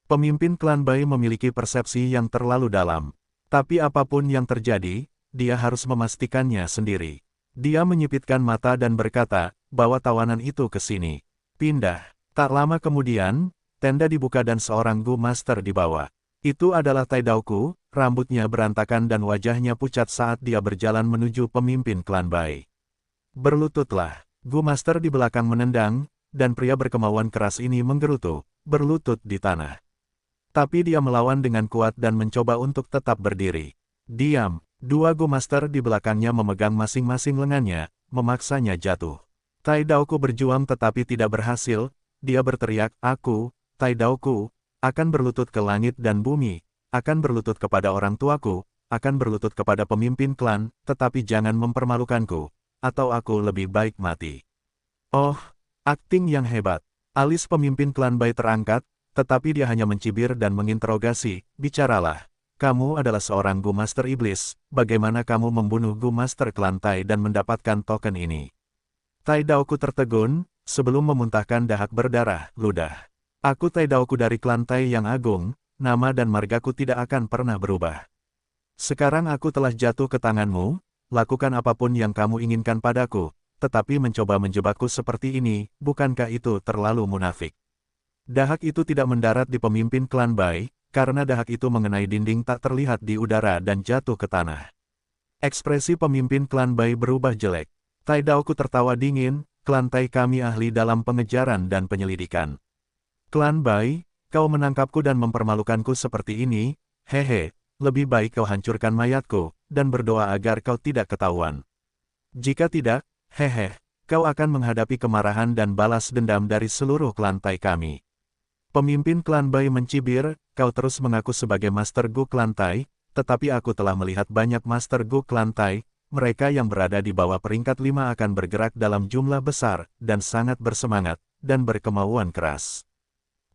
Pemimpin klan Bai memiliki persepsi yang terlalu dalam. Tapi apapun yang terjadi, dia harus memastikannya sendiri. Dia menyipitkan mata dan berkata, "Bawa tawanan itu ke sini." Pindah. Tak lama kemudian, tenda dibuka dan seorang Gu Master dibawa. Itu adalah Tai Daoku, rambutnya berantakan dan wajahnya pucat saat dia berjalan menuju pemimpin klan Bai. "Berlututlah." Gu Master di belakang menendang, dan pria berkemauan keras ini menggerutu, berlutut di tanah. Tapi dia melawan dengan kuat dan mencoba untuk tetap berdiri. "Diam." Dua Gu Master di belakangnya memegang masing-masing lengannya, memaksanya jatuh. Tai Daoku berjuang tetapi tidak berhasil, dia berteriak, "Aku, Tai Daoku, akan berlutut ke langit dan bumi, akan berlutut kepada orang tuaku, akan berlutut kepada pemimpin klan, tetapi jangan mempermalukanku, atau aku lebih baik mati." Oh, akting yang hebat. Alis pemimpin klan Bai terangkat, tetapi dia hanya mencibir dan menginterogasi, "Bicaralah. Kamu adalah seorang Gu Master Iblis, bagaimana kamu membunuh Gu Master klan Tai dan mendapatkan token ini?" Tai Daoku tertegun, sebelum memuntahkan dahak berdarah, ludah. "Aku Tai Daoku dari klan Tai yang agung, nama dan margaku tidak akan pernah berubah. Sekarang aku telah jatuh ke tanganmu, lakukan apapun yang kamu inginkan padaku, tetapi mencoba menjebakku seperti ini, bukankah itu terlalu munafik?" Dahak itu tidak mendarat di pemimpin klan Bai, karena dahak itu mengenai dinding tak terlihat di udara dan jatuh ke tanah. Ekspresi pemimpin klan Bai berubah jelek. Tai Daoku tertawa dingin, "Klan Tai kami ahli dalam pengejaran dan penyelidikan. Klan Bai, kau menangkapku dan mempermalukanku seperti ini, hehe, lebih baik kau hancurkan mayatku, dan berdoa agar kau tidak ketahuan. Jika tidak, hehe, kau akan menghadapi kemarahan dan balas dendam dari seluruh klan Tai kami." Pemimpin klan Bai mencibir, "Kau terus mengaku sebagai Master Gu klan Tai, tetapi aku telah melihat banyak Master Gu klan Tai, mereka yang berada di bawah peringkat 5 akan bergerak dalam jumlah besar, dan sangat bersemangat, dan berkemauan keras.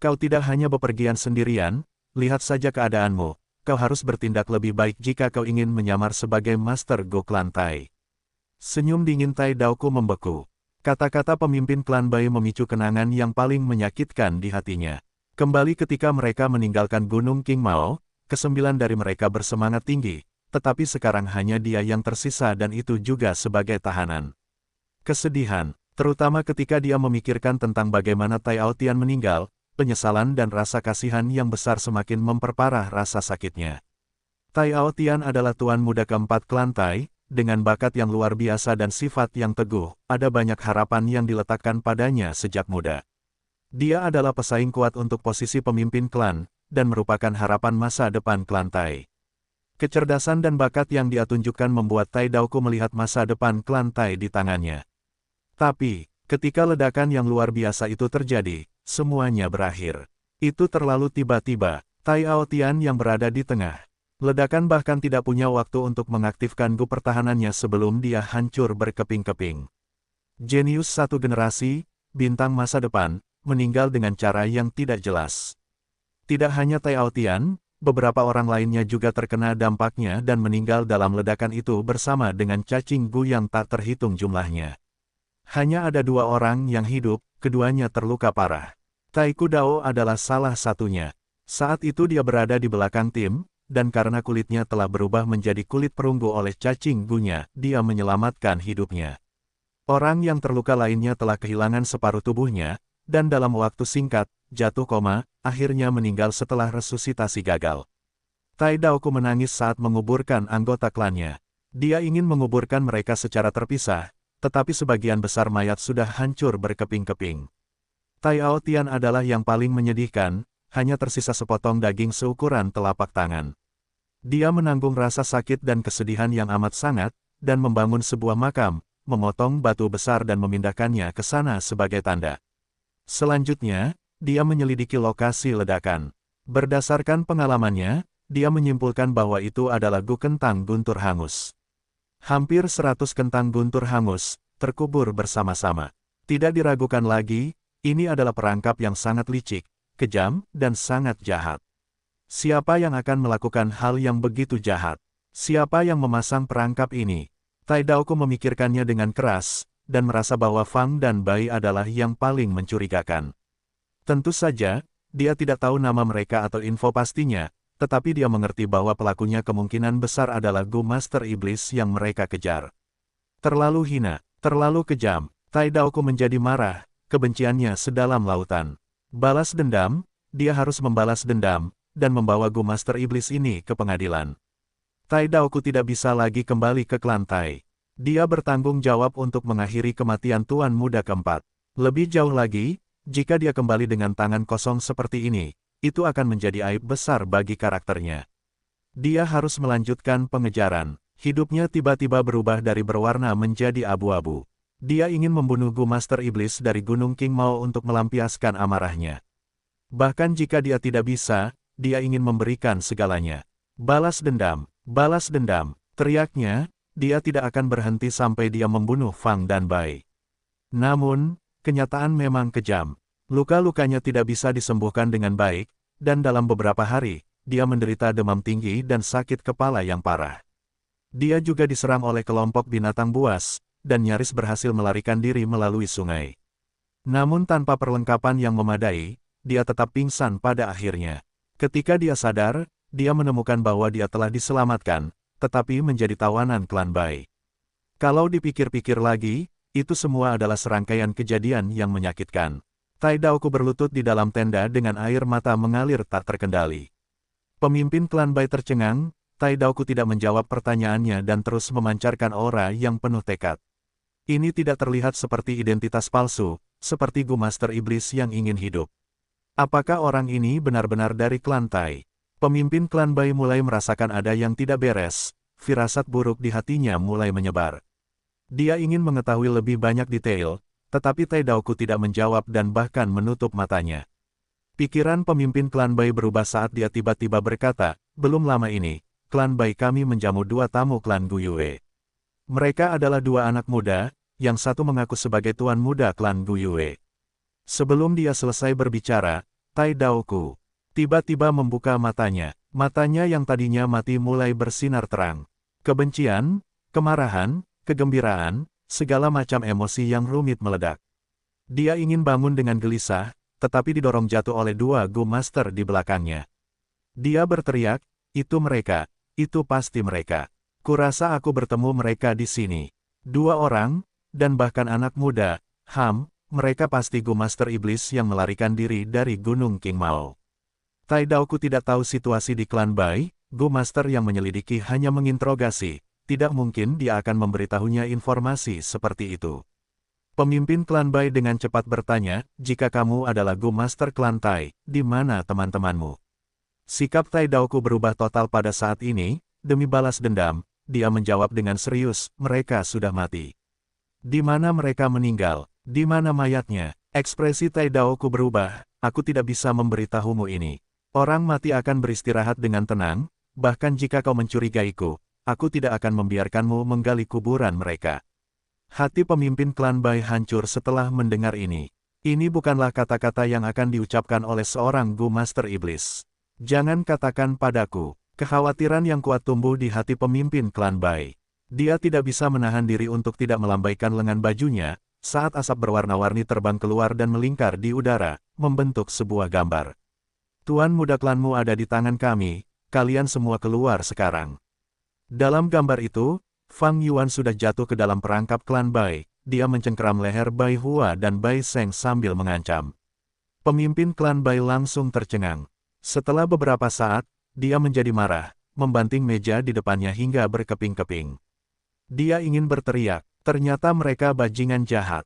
Kau tidak hanya bepergian sendirian, lihat saja keadaanmu, kau harus bertindak lebih baik jika kau ingin menyamar sebagai Master Gu klan Tai." Senyum dingin Tai Daoku membeku. Kata-kata pemimpin klan Bai memicu kenangan yang paling menyakitkan di hatinya. Kembali ketika mereka meninggalkan Gunung King Mao, kesembilan dari mereka bersemangat tinggi, tetapi sekarang hanya dia yang tersisa dan itu juga sebagai tahanan. Kesedihan, terutama ketika dia memikirkan tentang bagaimana Tai Aotian meninggal, penyesalan dan rasa kasihan yang besar semakin memperparah rasa sakitnya. Tai Aotian adalah tuan muda keempat klan Tai, dengan bakat yang luar biasa dan sifat yang teguh, ada banyak harapan yang diletakkan padanya sejak muda. Dia adalah pesaing kuat untuk posisi pemimpin klan, dan merupakan harapan masa depan klan Tai. Kecerdasan dan bakat yang dia tunjukkan membuat Tai Daoku melihat masa depan klan Tai di tangannya. Tapi, ketika ledakan yang luar biasa itu terjadi, semuanya berakhir. Itu terlalu tiba-tiba, Tai Aotian yang berada di tengah. Ledakan bahkan tidak punya waktu untuk mengaktifkan Gu pertahanannya sebelum dia hancur berkeping-keping. Jenius satu generasi, bintang masa depan, meninggal dengan cara yang tidak jelas. Tidak hanya Tai Aotian, beberapa orang lainnya juga terkena dampaknya dan meninggal dalam ledakan itu bersama dengan cacing Gu yang tak terhitung jumlahnya. Hanya ada 2 orang yang hidup, keduanya terluka parah. Taiku Dao adalah salah satunya. Saat itu dia berada di belakang tim, dan karena kulitnya telah berubah menjadi kulit perunggu oleh cacing Gu-nya, dia menyelamatkan hidupnya. Orang yang terluka lainnya telah kehilangan separuh tubuhnya, dan dalam waktu singkat, jatuh koma, akhirnya meninggal setelah resusitasi gagal. Tai Daoku menangis saat menguburkan anggota klannya. Dia ingin menguburkan mereka secara terpisah, tetapi sebagian besar mayat sudah hancur berkeping-keping. Tai Ao Tian adalah yang paling menyedihkan, hanya tersisa sepotong daging seukuran telapak tangan. Dia menanggung rasa sakit dan kesedihan yang amat sangat, dan membangun sebuah makam, memotong batu besar dan memindahkannya ke sana sebagai tanda. Selanjutnya, dia menyelidiki lokasi ledakan. Berdasarkan pengalamannya, dia menyimpulkan bahwa itu adalah Gu kentang guntur hangus. Hampir 100 kentang guntur hangus, terkubur bersama-sama. Tidak diragukan lagi, ini adalah perangkap yang sangat licik, kejam, dan sangat jahat. Siapa yang akan melakukan hal yang begitu jahat? Siapa yang memasang perangkap ini? Tai Daoku memikirkannya dengan keras, dan merasa bahwa Fang dan Bai adalah yang paling mencurigakan. Tentu saja, dia tidak tahu nama mereka atau info pastinya, tetapi dia mengerti bahwa pelakunya kemungkinan besar adalah Gu Master Iblis yang mereka kejar. Terlalu hina, terlalu kejam, Tai Daoku menjadi marah, kebenciannya sedalam lautan. Balas dendam, dia harus membalas dendam, dan membawa Gu Master Iblis ini ke pengadilan. Tai Daoku tidak bisa lagi kembali ke klan Tai. Dia bertanggung jawab untuk mengakhiri kematian Tuan Muda keempat. Lebih jauh lagi, jika dia kembali dengan tangan kosong seperti ini, itu akan menjadi aib besar bagi karakternya. Dia harus melanjutkan pengejaran. Hidupnya tiba-tiba berubah dari berwarna menjadi abu-abu. Dia ingin membunuh Gu Master Iblis dari Gunung King Mao untuk melampiaskan amarahnya. Bahkan jika dia tidak bisa, dia ingin memberikan segalanya. Balas dendam, teriaknya. Dia tidak akan berhenti sampai dia membunuh Fang dan Bai. Namun, kenyataan memang kejam. Luka-lukanya tidak bisa disembuhkan dengan baik, dan dalam beberapa hari, dia menderita demam tinggi dan sakit kepala yang parah. Dia juga diserang oleh kelompok binatang buas, dan nyaris berhasil melarikan diri melalui sungai. Namun tanpa perlengkapan yang memadai, dia tetap pingsan pada akhirnya. Ketika dia sadar, dia menemukan bahwa dia telah diselamatkan, tetapi menjadi tawanan klan Bai. Kalau dipikir-pikir lagi, itu semua adalah serangkaian kejadian yang menyakitkan. Tai Daoku berlutut di dalam tenda dengan air mata mengalir tak terkendali. Pemimpin klan Bai tercengang, Tai Daoku tidak menjawab pertanyaannya dan terus memancarkan aura yang penuh tekad. Ini tidak terlihat seperti identitas palsu, seperti Gu Master Iblis yang ingin hidup. Apakah orang ini benar-benar dari klan Tai? Pemimpin klan Bai mulai merasakan ada yang tidak beres, firasat buruk di hatinya mulai menyebar. Dia ingin mengetahui lebih banyak detail, tetapi Tai Daoku tidak menjawab dan bahkan menutup matanya. Pikiran pemimpin klan Bai berubah saat dia tiba-tiba berkata, belum lama ini, klan Bai kami menjamu 2 tamu klan Gu Yue. Mereka adalah 2 anak muda, yang satu mengaku sebagai tuan muda klan Gu Yue. Sebelum dia selesai berbicara, Tai Daoku tiba-tiba membuka matanya. Matanya yang tadinya mati mulai bersinar terang. Kebencian, kemarahan, kegembiraan, segala macam emosi yang rumit meledak. Dia ingin bangun dengan gelisah, tetapi didorong jatuh oleh 2 Gu Master di belakangnya. Dia berteriak, itu mereka, itu pasti mereka. Kurasa aku bertemu mereka di sini. 2 orang, dan bahkan anak muda, mereka pasti Gu Master Iblis yang melarikan diri dari Gunung King Mao. Tai Daoku tidak tahu situasi di klan Bai, Gu Master yang menyelidiki hanya menginterogasi, tidak mungkin dia akan memberitahunya informasi seperti itu. Pemimpin klan Bai dengan cepat bertanya, jika kamu adalah Gu Master klan Tai, di mana teman-temanmu? Sikap Tai Daoku berubah total pada saat ini, demi balas dendam, dia menjawab dengan serius, mereka sudah mati. Di mana mereka meninggal? Di mana mayatnya? Ekspresi Tai Daoku berubah, aku tidak bisa memberitahumu ini. Orang mati akan beristirahat dengan tenang, bahkan jika kau mencurigaiku, aku tidak akan membiarkanmu menggali kuburan mereka. Hati pemimpin klan Bai hancur setelah mendengar ini. Ini bukanlah kata-kata yang akan diucapkan oleh seorang Gu Master Iblis. Jangan katakan padaku. Kekhawatiran yang kuat tumbuh di hati pemimpin klan Bai. Dia tidak bisa menahan diri untuk tidak melambaikan lengan bajunya, saat asap berwarna-warni terbang keluar dan melingkar di udara, membentuk sebuah gambar. Tuan muda klanmu ada di tangan kami, kalian semua keluar sekarang. Dalam gambar itu, Fang Yuan sudah jatuh ke dalam perangkap klan Bai. Dia mencengkeram leher Bai Hua dan Bai Seng sambil mengancam. Pemimpin klan Bai langsung tercengang. Setelah beberapa saat, dia menjadi marah, membanting meja di depannya hingga berkeping-keping. Dia ingin berteriak, ternyata mereka bajingan jahat.